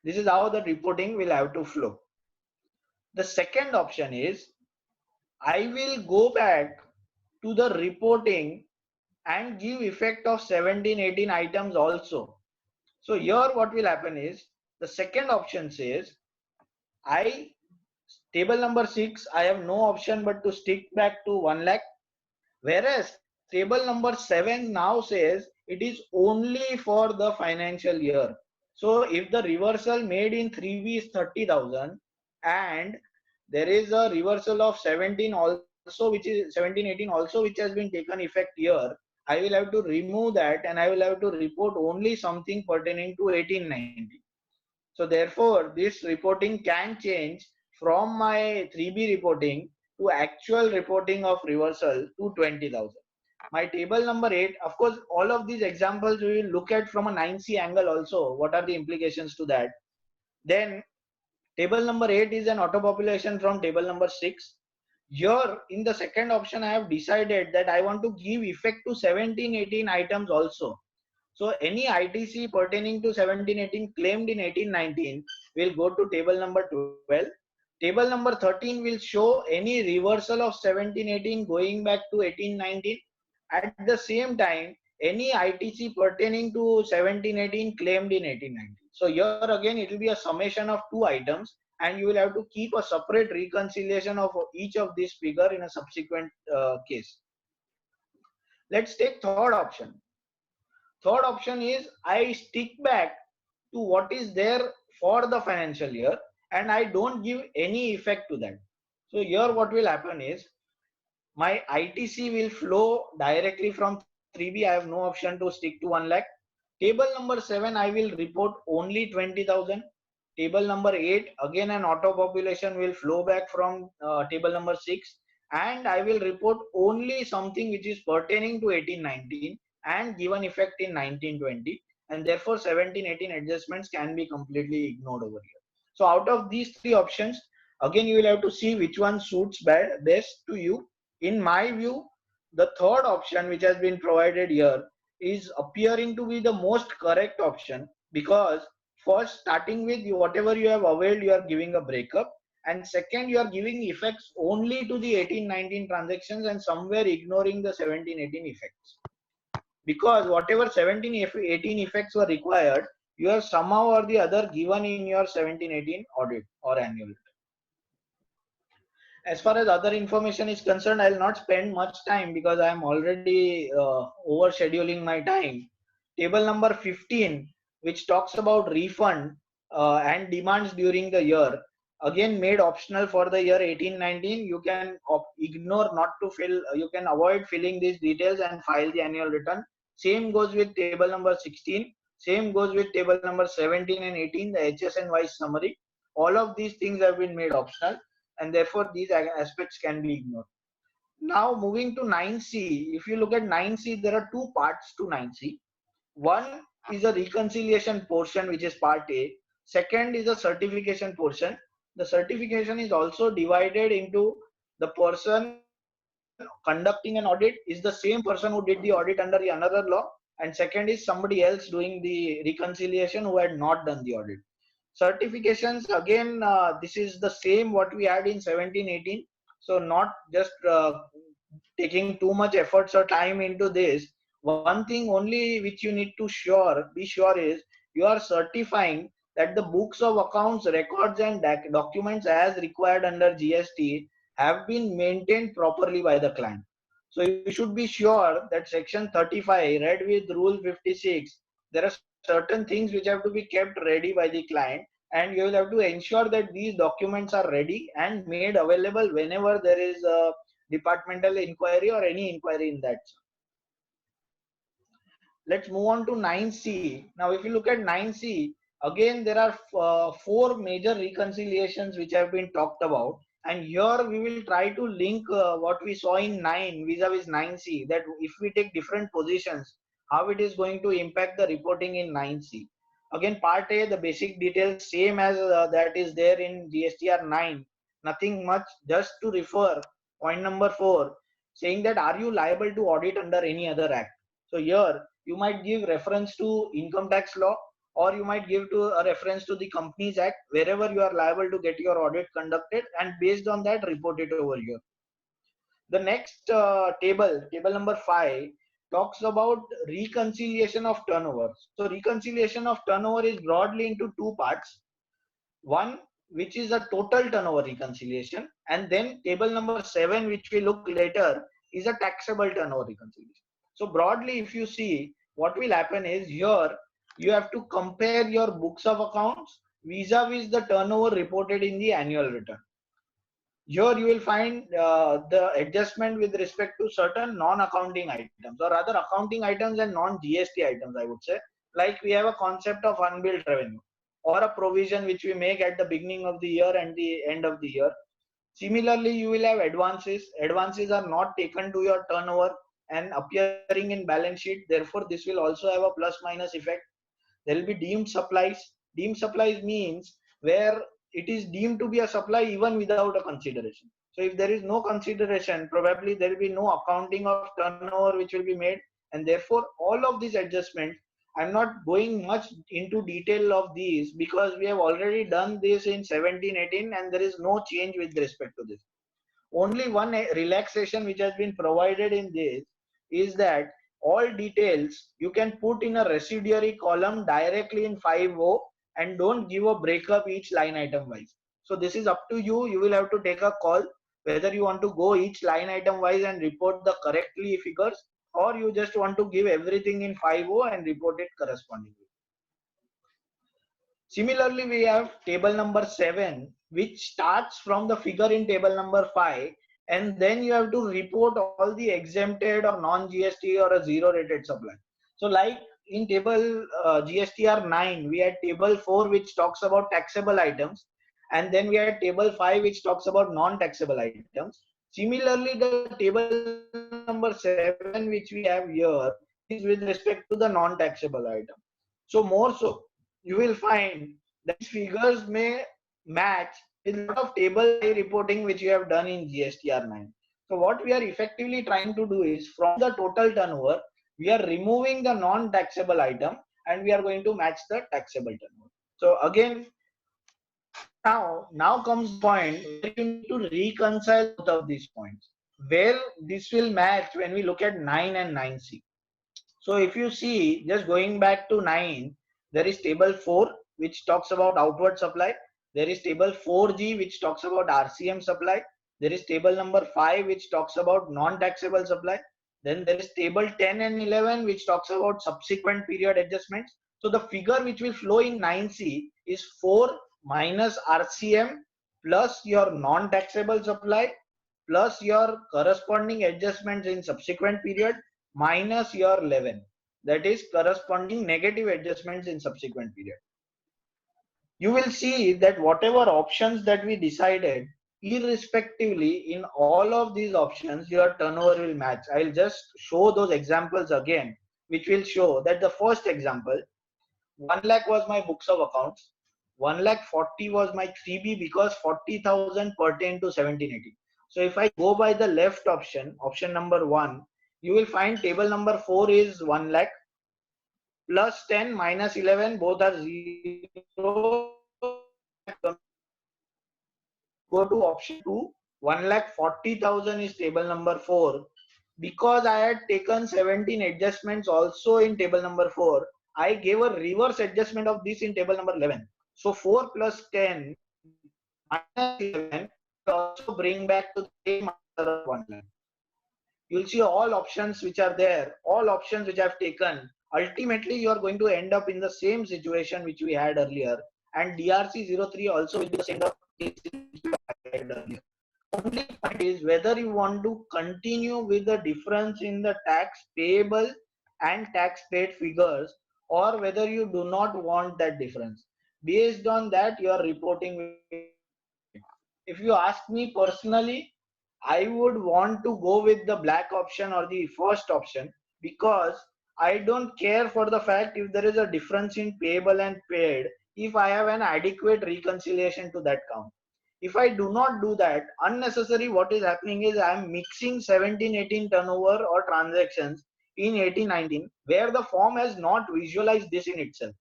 [SPEAKER 1] This is how the reporting will have to flow. The second option is I will go back to the reporting and give effect of 1718 items also. So here what will happen is the second option says table number 6 I have no option but to stick back to 1 lakh, whereas table number 7 now says it is only for the financial year. So if the reversal made in 3B is 30,000 and there is a reversal of 17 also, which is 1718 also, which has been taken effect here, I will have to remove that and I will have to report only something pertaining to 1890. So therefore this reporting can change from my 3B reporting to actual reporting of reversal to 20,000. My table number 8, of course, all of these examples we will look at from a 9C angle also. What are the implications to that? Then table number 8 is an auto population from table number 6. Here in the second option, I have decided that I want to give effect to 1718 items also. So any ITC pertaining to 1718 claimed in 1819 will go to table number 12. Table number 13 will show any reversal of 1718 going back to 1819. At the same time, any ITC pertaining to 1718 claimed in 1819. So here again, it will be a summation of two items and you will have to keep a separate reconciliation of each of these figure in a subsequent case. Let's take third option. Third option is I stick back to what is there for the financial year and I don't give any effect to that. So here what will happen is my ITC will flow directly from 3B. I have no option to stick to 1 lakh. Table number 7 I will report only 20,000. Table number 8 again an auto population will flow back from table number 6 and I will report only something which is pertaining to 1819 and given effect in 1920, and therefore 1718 adjustments can be completely ignored over here. So out of these three options, again you will have to see which one suits best to you. In my view, the third option which has been provided here is appearing to be the most correct option, because first, starting with whatever you have availed, you are giving a breakup, and second, you are giving effects only to the 1819 transactions and somewhere ignoring the 1718 effects. Because whatever 1718 effects were required, you have somehow or the other given in your 1718 audit or annual. As far as other information is concerned, I'll not spend much time because I am already over scheduling my time. Table number 15, which talks about refund and demands during the year, again made optional for the year 1819. You can ignore not to fill, you can avoid filling these details and file the annual return. Same goes with table number 16. Same goes with table number 17 and 18, the HSN wise summary. All of these things have been made optional, and therefore these aspects can be ignored. Now moving to 9C, if you look at 9C, there are two parts to 9C. One is a reconciliation portion, which is part A. Second is a certification portion. The certification is also divided into the person conducting an audit is the same person who did the audit under the another law, and second is somebody else doing the reconciliation who had not done the audit. Certifications, again, this is the same what we had in 1718. So not just taking too much efforts or time into this. One thing only which you need to be sure is you are certifying that the books of accounts, records and documents as required under GST have been maintained properly by the client. So you should be sure that section 35 read with rule 56, there are certain things which have to be kept ready by the client, and you will have to ensure that these documents are ready and made available whenever there is a departmental inquiry or any inquiry in that. Let's move on to 9C. Now if you look at 9C, again there are four major reconciliations which have been talked about, and here we will try to link what we saw in 9 vis-a-vis 9C, that if we take different positions, how it is going to impact the reporting in 9C. Again, part A, the basic details same as that is there in GSTR 9. Nothing much, just to refer point number 4, saying that are you liable to audit under any other act. So here you might give reference to income tax law, or you might give to a reference to the Companies Act, wherever you are liable to get your audit conducted, and based on that report it over here. The next table number 5, talks about reconciliation of turnover. So reconciliation of turnover is broadly into two parts. One, which is a total turnover reconciliation, and then table number 7, which we look later, is a taxable turnover reconciliation. So broadly, if you see, what will happen is here you have to compare your books of accounts vis-a-vis the turnover reported in the annual return. Here you will find the adjustment with respect to certain non-accounting items, or rather accounting items and non-GST items, I would say. Like we have a concept of unbilled revenue, or a provision which we make at the beginning of the year and the end of the year. Similarly, you will have advances. Advances are not taken to your turnover and appearing in balance sheet. Therefore, this will also have a plus minus effect. There will be deemed supplies. Deemed supplies means where it is deemed to be a supply even without a consideration. So if there is no consideration, probably there will be no accounting of turnover which will be made, and therefore all of these adjustments, I'm not going much into detail of these because we have already done this in 17-18 and there is no change with respect to this. Only one relaxation which has been provided in this is that all details you can put in a residuary column directly in 5.0 and don't give a breakup each line item wise. So this is up to you. You will have to take a call whether you want to go each line item wise and report the correctly figures, or you just want to give everything in 5.0 and report it correspondingly. Similarly, we have table number 7, which starts from the figure in table number 5, and then you have to report all the exempted or non-GST or a zero rated supply. So like in table GSTR 9, we had table 4 which talks about taxable items, and then we had table 5 which talks about non-taxable items. Similarly, the table number 7 which we have here is with respect to the non-taxable item. So more so, you will find that these figures may match with a lot of table reporting which you have done in GSTR 9. So what we are effectively trying to do is, from the total turnover, we are removing the non-taxable item and we are going to match the taxable turnover. So again, now comes the point where you need to reconcile both of these points, where this will match when we look at 9 and 9C. So if you see, just going back to 9, there is table 4 which talks about outward supply. There is table 4G which talks about RCM supply. There is table number 5 which talks about non-taxable supply. Then there is table 10 and 11 which talks about subsequent period adjustments. So the figure which will flow in 9C is 4 minus RCM plus your non-taxable supply plus your corresponding adjustments in subsequent period minus your 11, that is corresponding negative adjustments in subsequent period. You will see that whatever options that we decided, irrespectively in all of these options your turnover will match. I'll just show those examples again, which will show that the first example, 1 lakh was my books of accounts, 1,40,000 was my 3B because 40,000 pertain to 1780. So if I go by the left option, option number 1, you will find table number 4 is 1 lakh plus 10 minus 11, both are 0. Go to option 2, 1,40,000 is table number 4. Because I had taken 17 adjustments also in table number 4, I gave a reverse adjustment of this in table number 11. So 4 plus 10 minus 11 will also bring back to the same answer of 1 lakh. You'll see all options which are there, all options which I've taken. Ultimately, you are going to end up in the same situation which we had earlier, and DRC 03 also will be the same case which we had earlier. Only point is whether you want to continue with the difference in the tax payable and tax paid figures, or whether you do not want that difference. Based on that, your reporting. If you ask me personally, I would want to go with the black option or the first option, because I don't care for the fact if there is a difference in payable and paid if I have an adequate reconciliation to that count. If I do not do that, unnecessary what is happening is I am mixing 17-18 turnover or transactions in 18-19 where the form has not visualized this in itself.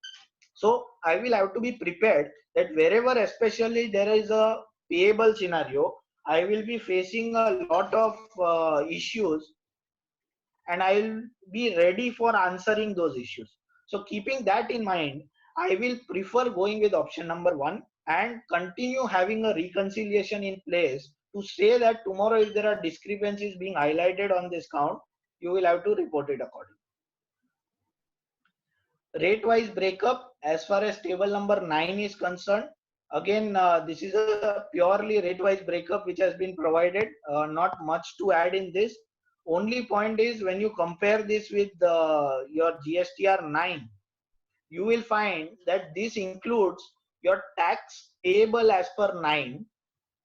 [SPEAKER 1] So I will have to be prepared that wherever especially there is a payable scenario, I will be facing a lot of issues, and I will be ready for answering those issues. So keeping that in mind, I will prefer going with option number one and continue having a reconciliation in place to say that tomorrow if there are discrepancies being highlighted on this count, you will have to report it accordingly. Rate wise breakup as far as table number 9 is concerned, again this is a purely rate wise breakup which has been provided, not much to add in this. Only point is when you compare this with your GSTR 9, you will find that this includes your tax payable as per 9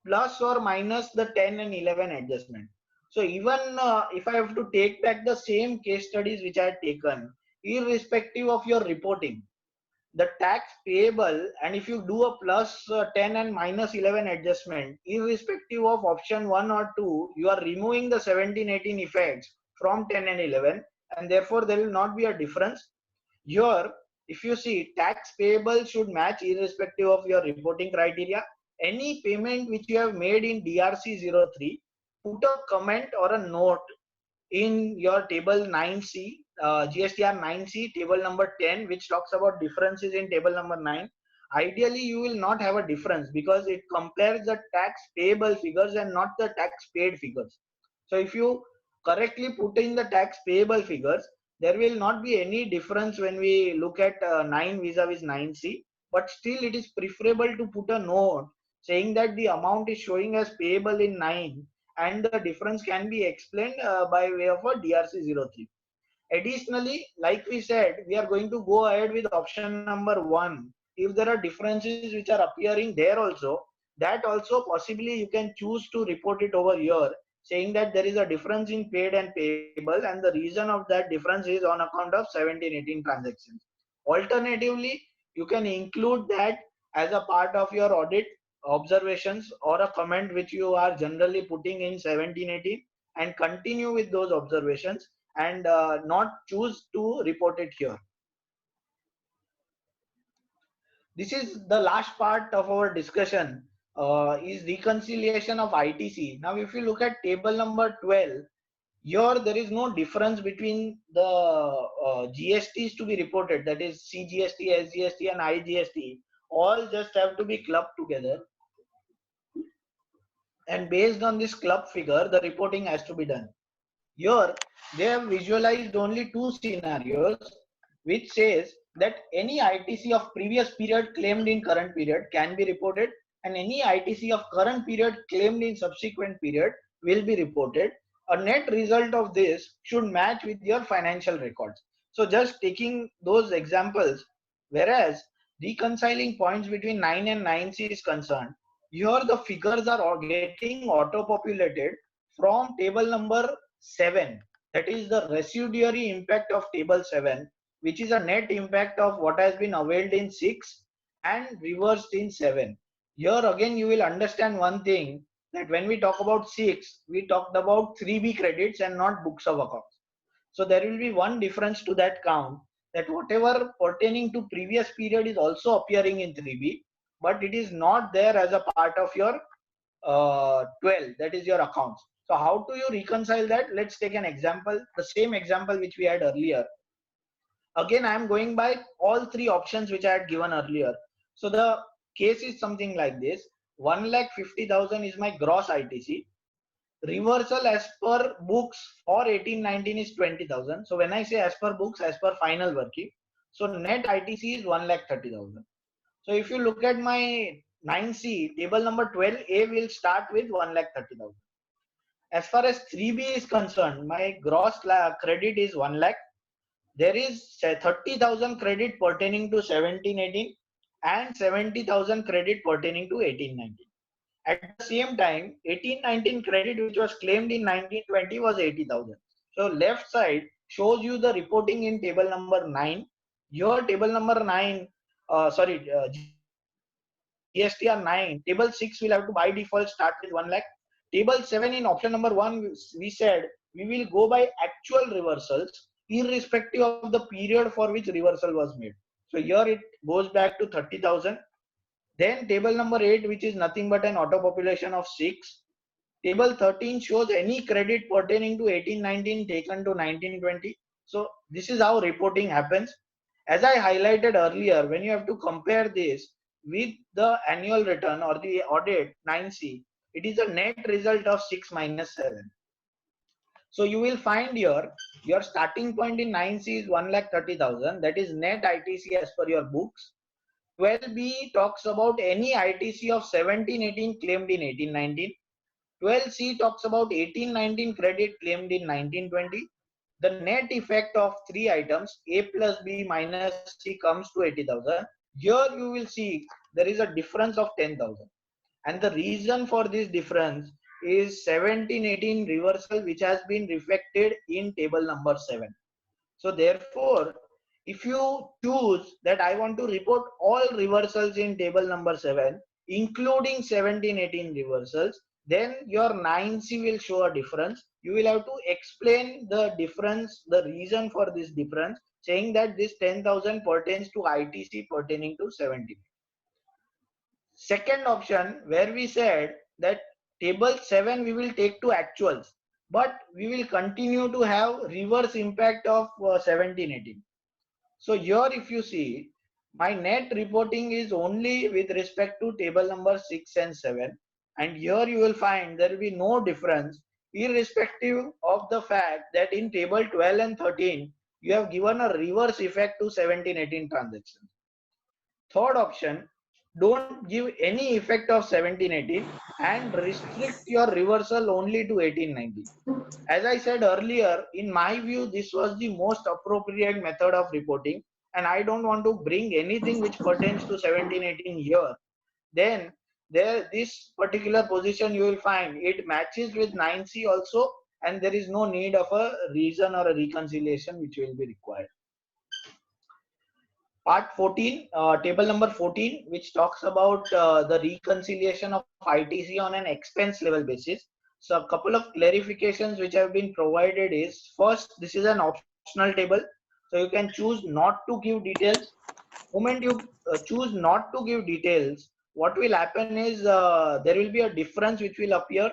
[SPEAKER 1] plus or minus the 10 and 11 adjustment. So even if I have to take back the same case studies which I had taken, irrespective of your reporting, the tax payable, and if you do a plus 10 and minus 11 adjustment, irrespective of option 1 or 2, you are removing the 17-18 effects from 10 and 11, and therefore there will not be a difference. Here, if you see, tax payable should match irrespective of your reporting criteria. Any payment which you have made in DRC 03, put a comment or a note in your table 9C, GSTR 9C, table number 10, which talks about differences in table number 9. Ideally, you will not have a difference because it compares the tax payable figures and not the tax paid figures. So if you correctly put in the tax payable figures, there will not be any difference when we look at 9 vis-a-vis 9C, but still it is preferable to put a note saying that the amount is showing as payable in 9 and the difference can be explained by way of a DRC03. Additionally, like we said, we are going to go ahead with option number 1. If there are differences which are appearing there also, that also possibly you can choose to report it over here, saying that there is a difference in paid and payable, and the reason of that difference is on account of 17-18 transactions. Alternatively, you can include that as a part of your audit observations or a comment which you are generally putting in 17-18 and continue with those observations and not choose to report it here. This is the last part of our discussion, is reconciliation of ITC. Now, if you look at table number 12, here there is no difference between the GSTs to be reported, that is CGST, SGST and IGST, all just have to be clubbed together. And based on this club figure, the reporting has to be done. Here, they have visualized only two scenarios, which says that any ITC of previous period claimed in current period can be reported, and any ITC of current period claimed in subsequent period will be reported. A net result of this should match with your financial records. So just taking those examples, whereas reconciling points between 9 and 9C is concerned, here the figures are getting auto-populated from table number 7, that is the residuary impact of table 7, which is a net impact of what has been availed in 6 and reversed in 7. Here again you will understand one thing, that when we talk about 6, we talked about 3B credits and not books of accounts. So there will be one difference to that count, that whatever pertaining to previous period is also appearing in 3B, but it is not there as a part of your 12, that is your accounts. So how do you reconcile that? Let's take an example, the same example which we had earlier. Again, I am going by all three options which I had given earlier. So the case is something like this. 1,50,000 is my gross ITC. Reversal as per books for 18-19 is 20,000. So when I say as per books, as per final working, so net ITC is 1,30,000. So if you look at my 9C, table number 12A will start with 1,30,000. As far as 3B is concerned, my gross credit is 1 lakh. There is 30,000 credit pertaining to 17-18 and 70,000 credit pertaining to 18-19. At the same time, 18-19 credit which was claimed in 19-20 was 80,000. So left side, shows you the reporting in table number 9. Your table number 9, GSTR 9, table 6 will have to by default start with 1 lakh. Table 7 in option number 1, we said we will go by actual reversals irrespective of the period for which reversal was made. So here it goes back to 30,000. Then table number 8, which is nothing but an auto population of 6. Table 13 shows any credit pertaining to 1819 taken to 1920. So this is how reporting happens. As I highlighted earlier, when you have to compare this with the annual return or the audit 9C, it is a net result of 6 minus 7. So you will find here your starting point in 9C is 1,30,000. That is net ITC as per your books. 12B talks about any ITC of 1718 claimed in 1819. 12C talks about 1819 credit claimed in 1920. The net effect of three items A plus B minus C comes to 80,000. Here you will see there is a difference of 10,000. And the reason for this difference is 1718 reversal which has been reflected in table number 7. So therefore, if you choose that I want to report all reversals in table number 7, including 1718 reversals, then your 9C will show a difference. You will have to explain the difference, the reason for this difference, saying that this 10,000 pertains to ITC pertaining to 17. Second option, where we said that table 7 we will take to actuals, but we will continue to have reverse impact of 1718. So here if you see, my net reporting is only with respect to table number 6 and 7, and here you will find there will be no difference irrespective of the fact that in table 12 and 13 you have given a reverse effect to 1718 transactions. Third option, don't give any effect of 1718 and restrict your reversal only to 1819. As I said earlier, in my view, this was the most appropriate method of reporting, and I don't want to bring anything which pertains to 1718 here. Then this particular position you will find it matches with 9C also, and there is no need of a reason or a reconciliation which will be required. Part 14, table number 14, which talks about the reconciliation of ITC on an expense level basis. So a couple of clarifications which have been provided is, first, this is an optional table. So you can choose not to give details. Moment you choose not to give details, what will happen is there will be a difference which will appear,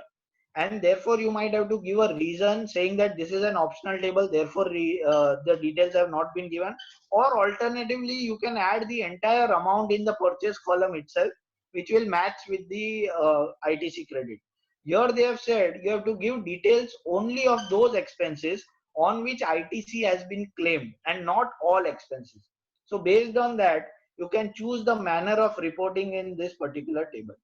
[SPEAKER 1] and therefore you might have to give a reason saying that this is an optional table, therefore the details have not been given. Or alternatively, you can add the entire amount in the purchase column itself, which will match with the ITC credit. Here they have said you have to give details only of those expenses on which ITC has been claimed and not all expenses. So based on that, you can choose the manner of reporting in this particular table.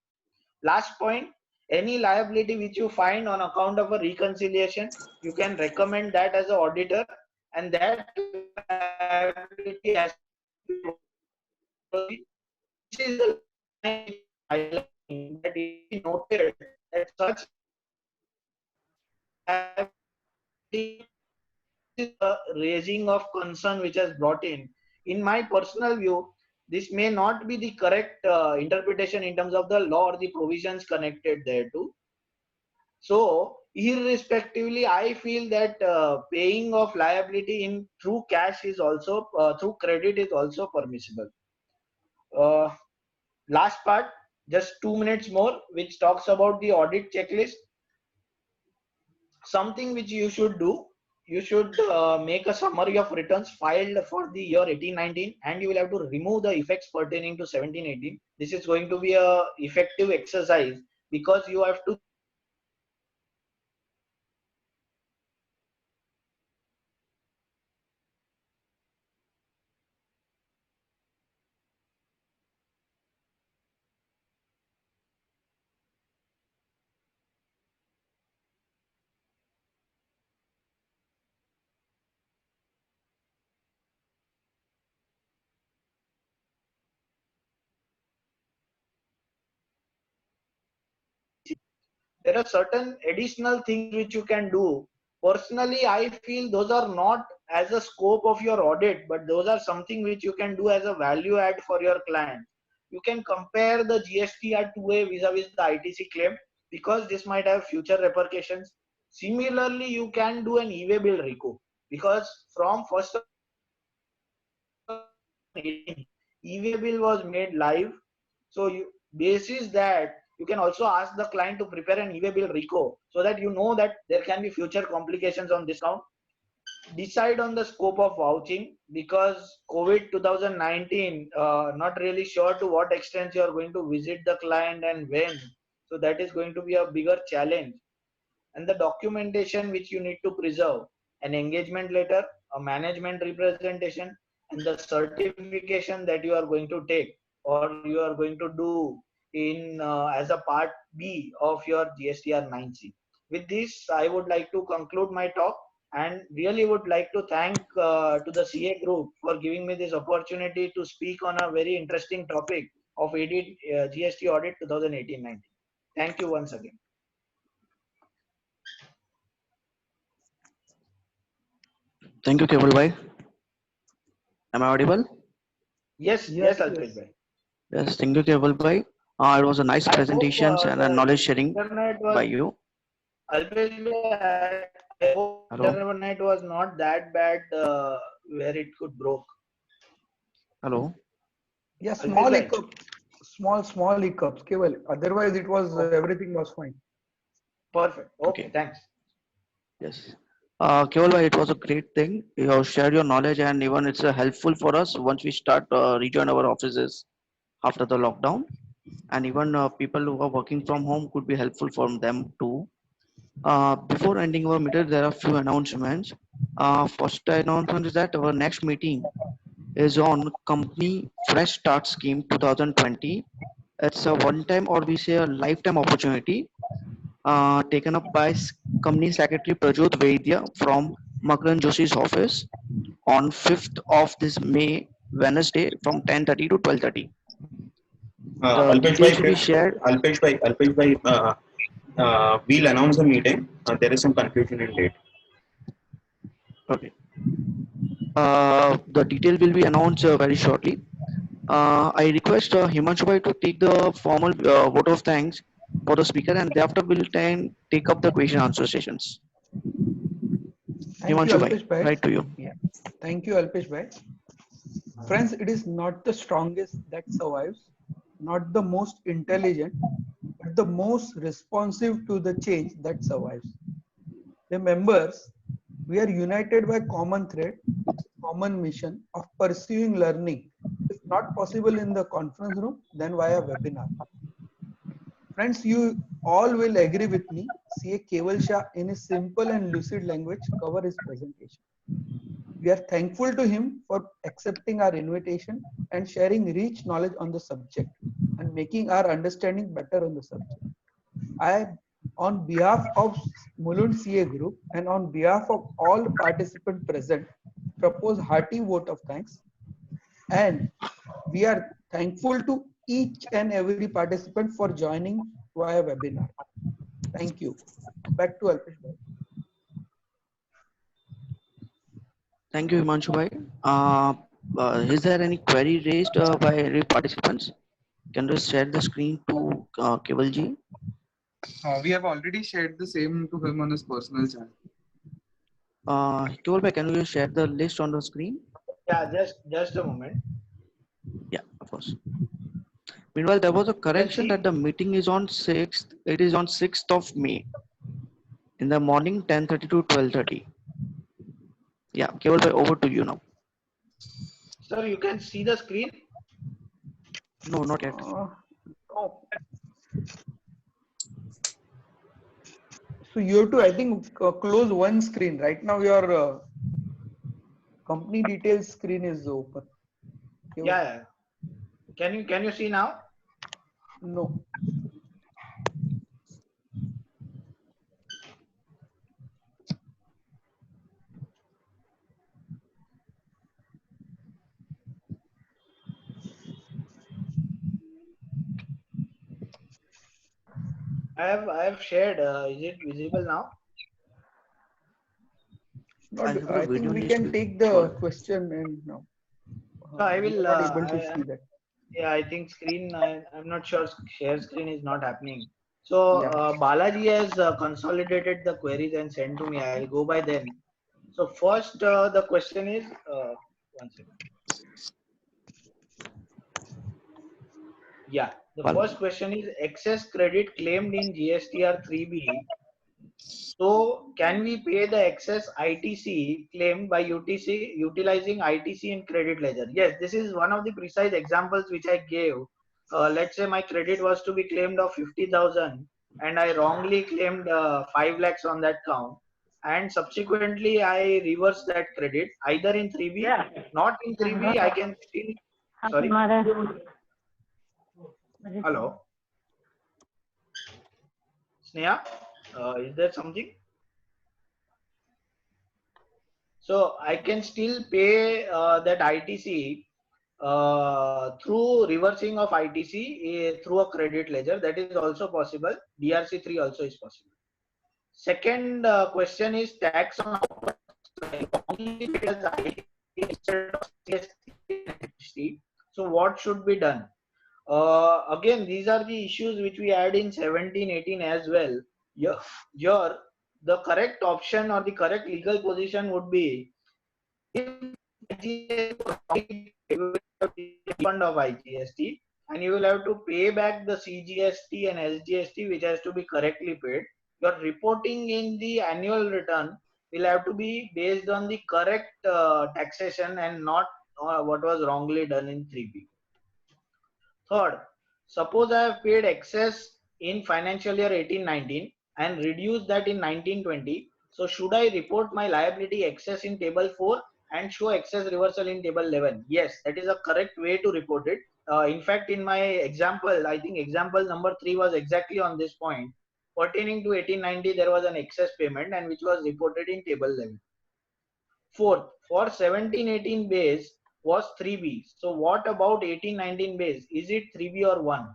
[SPEAKER 1] Last point, any liability which you find on account of a reconciliation, you can recommend that as an auditor, and that liability has to be, this is the line highlighting that it is noted that such liability is a raising of concern which has brought in. In my personal view, this may not be the correct interpretation in terms of the law or the provisions connected thereto. So irrespectively, I feel that paying of liability in through cash is also through credit is also permissible. Uh, Last part, just 2 minutes more, which talks about the audit checklist. Something which you should do, you should make a summary of returns filed for the year 1819, and you will have to remove the effects pertaining to 1718. This is going to be a effective exercise because you have to there are certain additional things which you can do. Personally, I feel those are not as a scope of your audit, but those are something which you can do as a value add for your client. You can compare the GSTR 2A vis-a-vis the ITC claim, because this might have future repercussions. Similarly, you can do an e-way bill recoup, because from 1st e-way bill was made live. So you basis that you can also ask the client to prepare an e-way bill reco, so that you know that there can be future complications on this count. Decide on the scope of vouching, because COVID 2019, not really sure to what extent you are going to visit the client and when. So that is going to be a bigger challenge. And the documentation which you need to preserve, an engagement letter, a management representation, and the certification that you are going to take or you are going to do in as a part B of your GSTR 9C. With this, I would like to conclude my talk, and really would like to thank to the CA group for giving me this opportunity to speak on a very interesting topic of GST audit 2018-19. Thank you once again.
[SPEAKER 3] Thank you, Keval bhai. Am I audible?
[SPEAKER 1] Yes,
[SPEAKER 5] Yes,
[SPEAKER 1] Alpesh
[SPEAKER 5] yes.
[SPEAKER 1] bhai.
[SPEAKER 3] Yes, thank you, Keval bhai. It was a nice
[SPEAKER 1] I hope
[SPEAKER 3] presentations and a
[SPEAKER 1] the
[SPEAKER 3] knowledge sharing
[SPEAKER 1] internet
[SPEAKER 3] by
[SPEAKER 1] was,
[SPEAKER 3] you.
[SPEAKER 1] Alpesh bhai, I hope
[SPEAKER 3] Hello,
[SPEAKER 1] internet was not that bad where it could broke.
[SPEAKER 3] hello.
[SPEAKER 5] Yeah,
[SPEAKER 1] Alpesh
[SPEAKER 5] small
[SPEAKER 1] bhai.
[SPEAKER 5] hiccup, small hiccups, Keval. Otherwise, it was
[SPEAKER 1] Okay,
[SPEAKER 5] everything was fine.
[SPEAKER 1] perfect. Okay,
[SPEAKER 3] Okay,
[SPEAKER 1] thanks.
[SPEAKER 3] yes. Keval bhai, it was a great thing. You have shared your knowledge and even it's helpful for us once we start rejoin our offices after the lockdown. And even people who are working from home could be helpful for them too. Before ending our meeting, there are few announcements. First announcement is that our next meeting is on company fresh start scheme 2020. It's a one-time or we say a lifetime opportunity taken up by company secretary Prajot Vaidya from Makaran Joshi's office on 5th of this May, Wednesday from 10:30 to 12:30. The
[SPEAKER 2] Alpesh bhai,
[SPEAKER 3] details will be shared.
[SPEAKER 2] Alpesh bhai, we'll announce the meeting. There is some confusion in date.
[SPEAKER 3] Okay. The detail will be announced very shortly. I request Himanshu bhai to take the formal vote of thanks for the speaker, and thereafter we'll take up the question answer sessions.
[SPEAKER 5] Thank you,
[SPEAKER 3] Himanshu bhai,
[SPEAKER 5] Alpesh bhai.
[SPEAKER 3] right to you.
[SPEAKER 5] Yeah, thank you, Alpesh bhai. Friends, it is not the strongest that survives, not the most intelligent, but the most responsive to the change that survives. The members, we are united by common thread, which is common mission of pursuing learning. If not possible in the conference room, then via webinar. Friends, you all will agree with me. CA Keval Shah, in his simple and lucid language, cover his presentation. We are thankful to him for accepting our invitation and sharing rich knowledge on the subject and making our understanding better on the subject. I, on behalf of Mulund CA Group and on behalf of all participants present, propose hearty vote of thanks. And we are thankful to each and every participant for joining via webinar. Thank you. Back to Alpesh bhai.
[SPEAKER 3] Thank you, Himanshu bhai. Is there any query raised by any participants? Can you share the screen to Keval ji?
[SPEAKER 6] We have already shared the same to him on his personal channel.
[SPEAKER 3] Keval bhai, can you share the list on the screen?
[SPEAKER 1] Yeah, just a moment.
[SPEAKER 3] Yeah, of course. Meanwhile, there was a
[SPEAKER 1] You can
[SPEAKER 3] correction that
[SPEAKER 1] see.
[SPEAKER 3] the meeting is on 6th. It is on 6th of May in the morning, 10:30 to 12:30. Yeah, Keval bhai, over to you now.
[SPEAKER 1] Sir, you can see the screen.
[SPEAKER 3] No, not yet.
[SPEAKER 5] No. So you have to, I think, close one screen. Right now, your company details screen is open.
[SPEAKER 1] Yeah, yeah. Can you see now?
[SPEAKER 5] No.
[SPEAKER 1] I have shared. Is it visible now?
[SPEAKER 5] Not,
[SPEAKER 3] I have a
[SPEAKER 5] I think
[SPEAKER 3] video
[SPEAKER 5] we
[SPEAKER 3] needs
[SPEAKER 5] can
[SPEAKER 3] to
[SPEAKER 5] take the
[SPEAKER 3] solve.
[SPEAKER 5] question and no,
[SPEAKER 1] So I
[SPEAKER 5] we are
[SPEAKER 1] will.
[SPEAKER 5] not able to see that.
[SPEAKER 1] Yeah, I think screen. I'm not sure. Share screen is not happening. So
[SPEAKER 5] Yeah.
[SPEAKER 1] Balaji has consolidated the queries and sent to me. I'll go by them. So first, the question is. One second. Yeah, the first
[SPEAKER 3] Balaji.
[SPEAKER 1] question is excess credit claimed in GSTR 3B. So can we pay the excess ITC claimed by UTC utilizing ITC in credit ledger? Yes, this is one of the precise examples which I gave. Let's say my credit was to be claimed of 50,000 and I wrongly claimed 5 lakhs on that count, and subsequently I reverse that credit either in 3B,
[SPEAKER 4] Yeah.
[SPEAKER 1] not in 3B. I can still. Sorry. Hello. Sneha, is there something? So I can still pay that ITC through reversing of ITC through a credit ledger. That is also possible. DRC3 also is possible. Second question is tax on only paid as ITC instead of GST. So what should be done? Again, these are the issues which we had in 17-18 as well. Here, the correct option or the correct legal position would be refund of IGST, and you will have to pay back the CGST and SGST which has to be correctly paid. Your reporting in the annual return will have to be based on the correct taxation and not what was wrongly done in 3B. Third, suppose I have paid excess in financial year 18-19 and reduced that in 19-20. So should I report my liability excess in table 4 and show excess reversal in table 11? Yes, that is a correct way to report it. In fact, in my example, I think example number 3 was exactly on this point. Pertaining to 18-90, there was an excess payment and which was reported in table 11. Fourth, for 17-18 base was 3B. So what about 18-19 base? Is it 3B or 1?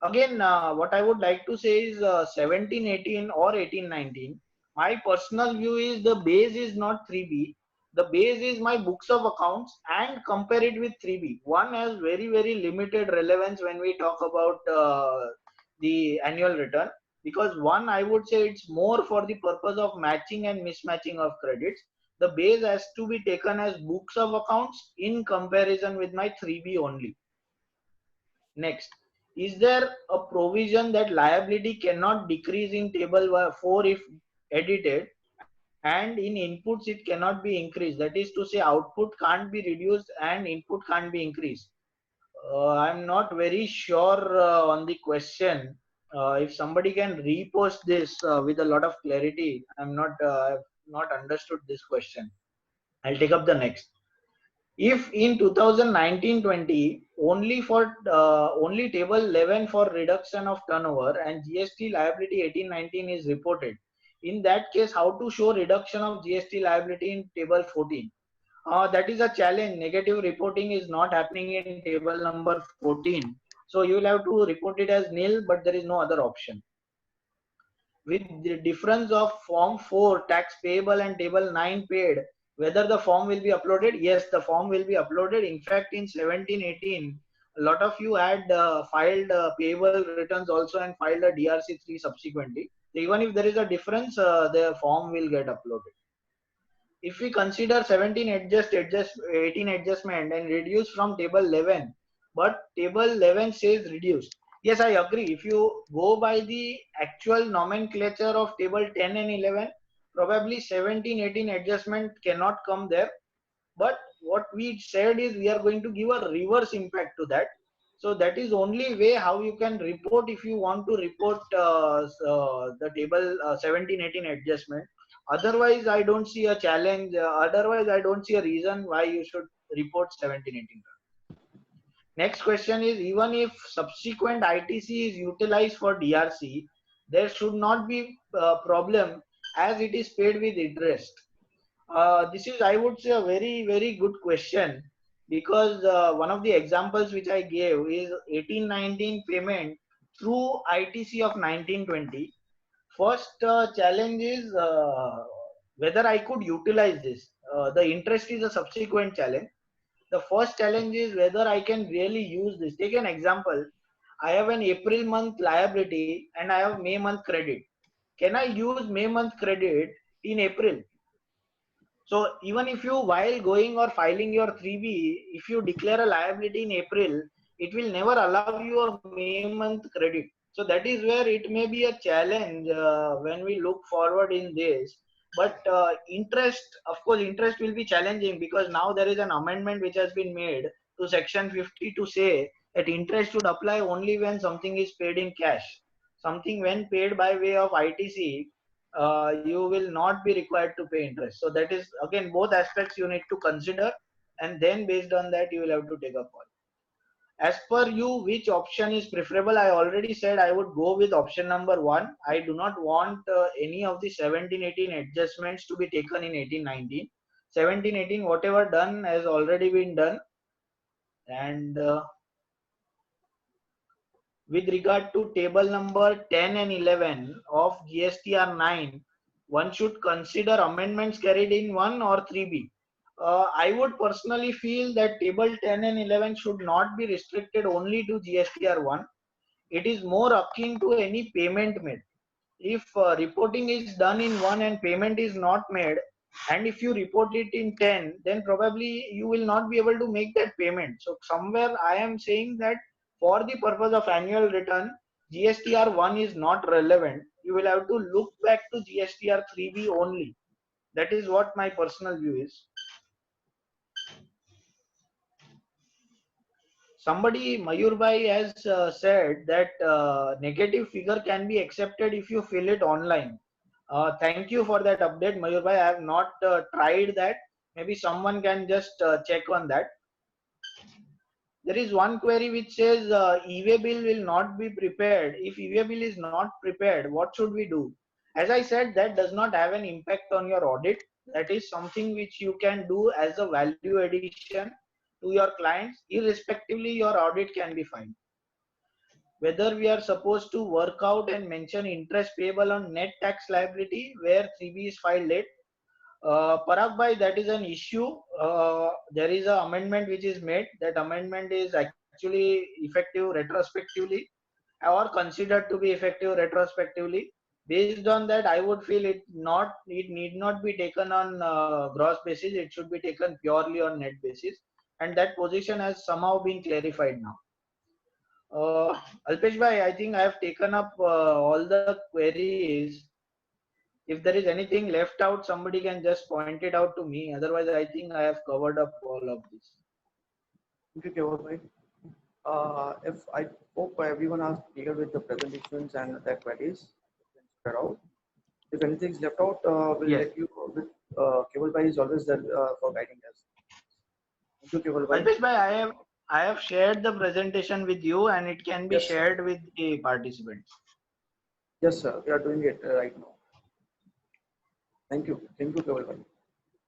[SPEAKER 1] Again, what I would like to say is 17-18 or 18-19. My personal view is the base is not 3B. The base is my books of accounts and compare it with 3B. One has very, very limited relevance when we talk about the annual return, because one, I would say it's more for the purpose of matching and mismatching of credits. The base has to be taken as books of accounts in comparison with my 3B only. Next, is there a provision that liability cannot decrease in table 4 if edited, and in inputs it cannot be increased? That is to say, output can't be reduced and input can't be increased. I'm not very sure on the question. If somebody can repost this with a lot of clarity, I've not understood this question. I'll take up the next. If in 2019-20 only for only table 11 for reduction of turnover and GST liability 18-19 is reported, in that case how to show reduction of GST liability in table 14? That is a challenge. Negative reporting is not happening in table number 14. So you will have to report it as nil, but there is no other option. With the difference of form 4 tax payable and table 9 paid, whether the form will be uploaded? Yes, the form will be uploaded. In fact, in 17-18, a lot of you had filed payable returns also and filed a DRC3 subsequently. So even if there is a difference, the form will get uploaded. If we consider 18 adjustment and reduce from table 11, but table 11 says reduced. Yes, I agree. If you go by the actual nomenclature of table 10 and 11, probably 17-18 adjustment cannot come there. But what we said is we are going to give a reverse impact to that. So that is only way how you can report if you want to report the table 17-18 adjustment. Otherwise, I don't see a challenge. Otherwise, I don't see a reason why you should report 17-18. Next question is, even if subsequent ITC is utilized for DRC, there should not be a problem as it is paid with interest. This is, I would say, a very, very good question, because one of the examples which I gave is 18-19 payment through ITC of 19-20. First challenge is whether I could utilize this. The interest is a subsequent challenge. The first challenge is whether I can really use this. Take an example. I have an April month liability and I have May month credit. Can I use May month credit in April? So even if you, while going or filing your 3B, if you declare a liability in April, it will never allow you a May month credit. So that is where it may be a challenge when we look forward in this. But interest, of course, interest will be challenging because now there is an amendment which has been made to section 50 to say that interest should apply only when something is paid in cash. Something when paid by way of ITC, you will not be required to pay interest. So that is again both aspects you need to consider, and then based on that you will have to take a call. As per you, which option is preferable? I already said I would go with option number 1. I do not want any of the 17-18 adjustments to be taken in 18-19. 17-18 whatever done has already been done, and with regard to table number 10 and 11 of GSTR 9, one should consider amendments carried in 1 or 3B. I would personally feel that table 10 and 11 should not be restricted only to GSTR 1. It is more akin to any payment made. If reporting is done in 1 and payment is not made, and if you report it in 10, then probably you will not be able to make that payment. So somewhere I am saying that for the purpose of annual return, GSTR 1 is not relevant. You will have to look back to GSTR 3B only. That is what my personal view is. Somebody, Mayur Bhai, has said that negative figure can be accepted if you fill it online. Thank you for that update, Mayur Bhai. I have not tried that. Maybe someone can just check on that. There is one query which says e-way bill will not be prepared. If e-way bill is not prepared, what should we do? As I said, that does not have an impact on your audit. That is something which you can do as a value addition to your clients. Irrespectively, your audit can be fine. Whether we are supposed to work out and mention interest payable on net tax liability where 3B is filed late. Parag Bhai, that is an issue. There is an amendment which is made. That amendment is actually effective retrospectively or considered to be effective retrospectively. Based on that, I would feel it need not be taken on gross basis. It should be taken purely on net basis, and that position has somehow been clarified now. Alpesh Bhai, I think I have taken up all the queries. If there is anything left out, somebody can just point it out to me. Otherwise, I think I have covered up all of this.
[SPEAKER 3] Thank you, Keval bhai. If I hope everyone is clear with the presentations and the queries, out. If anything is left out, we'll
[SPEAKER 1] Yes.
[SPEAKER 3] let you know. With Keval bhai is always there for guiding us. Thank you, Keval bhai.
[SPEAKER 1] Alpesh Bhai, I have shared the presentation with you, and it can be
[SPEAKER 3] Yes, sir.
[SPEAKER 1] shared with the participants.
[SPEAKER 3] Yes, sir. We are doing it right now. Thank you, Keval bhai.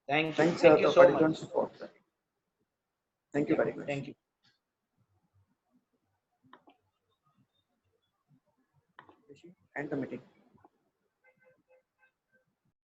[SPEAKER 1] Thank you.
[SPEAKER 3] Thanks,
[SPEAKER 1] Thank you
[SPEAKER 3] the
[SPEAKER 1] so much.
[SPEAKER 3] participants for that. Thank you very much.
[SPEAKER 1] Thank you.
[SPEAKER 3] End the meeting.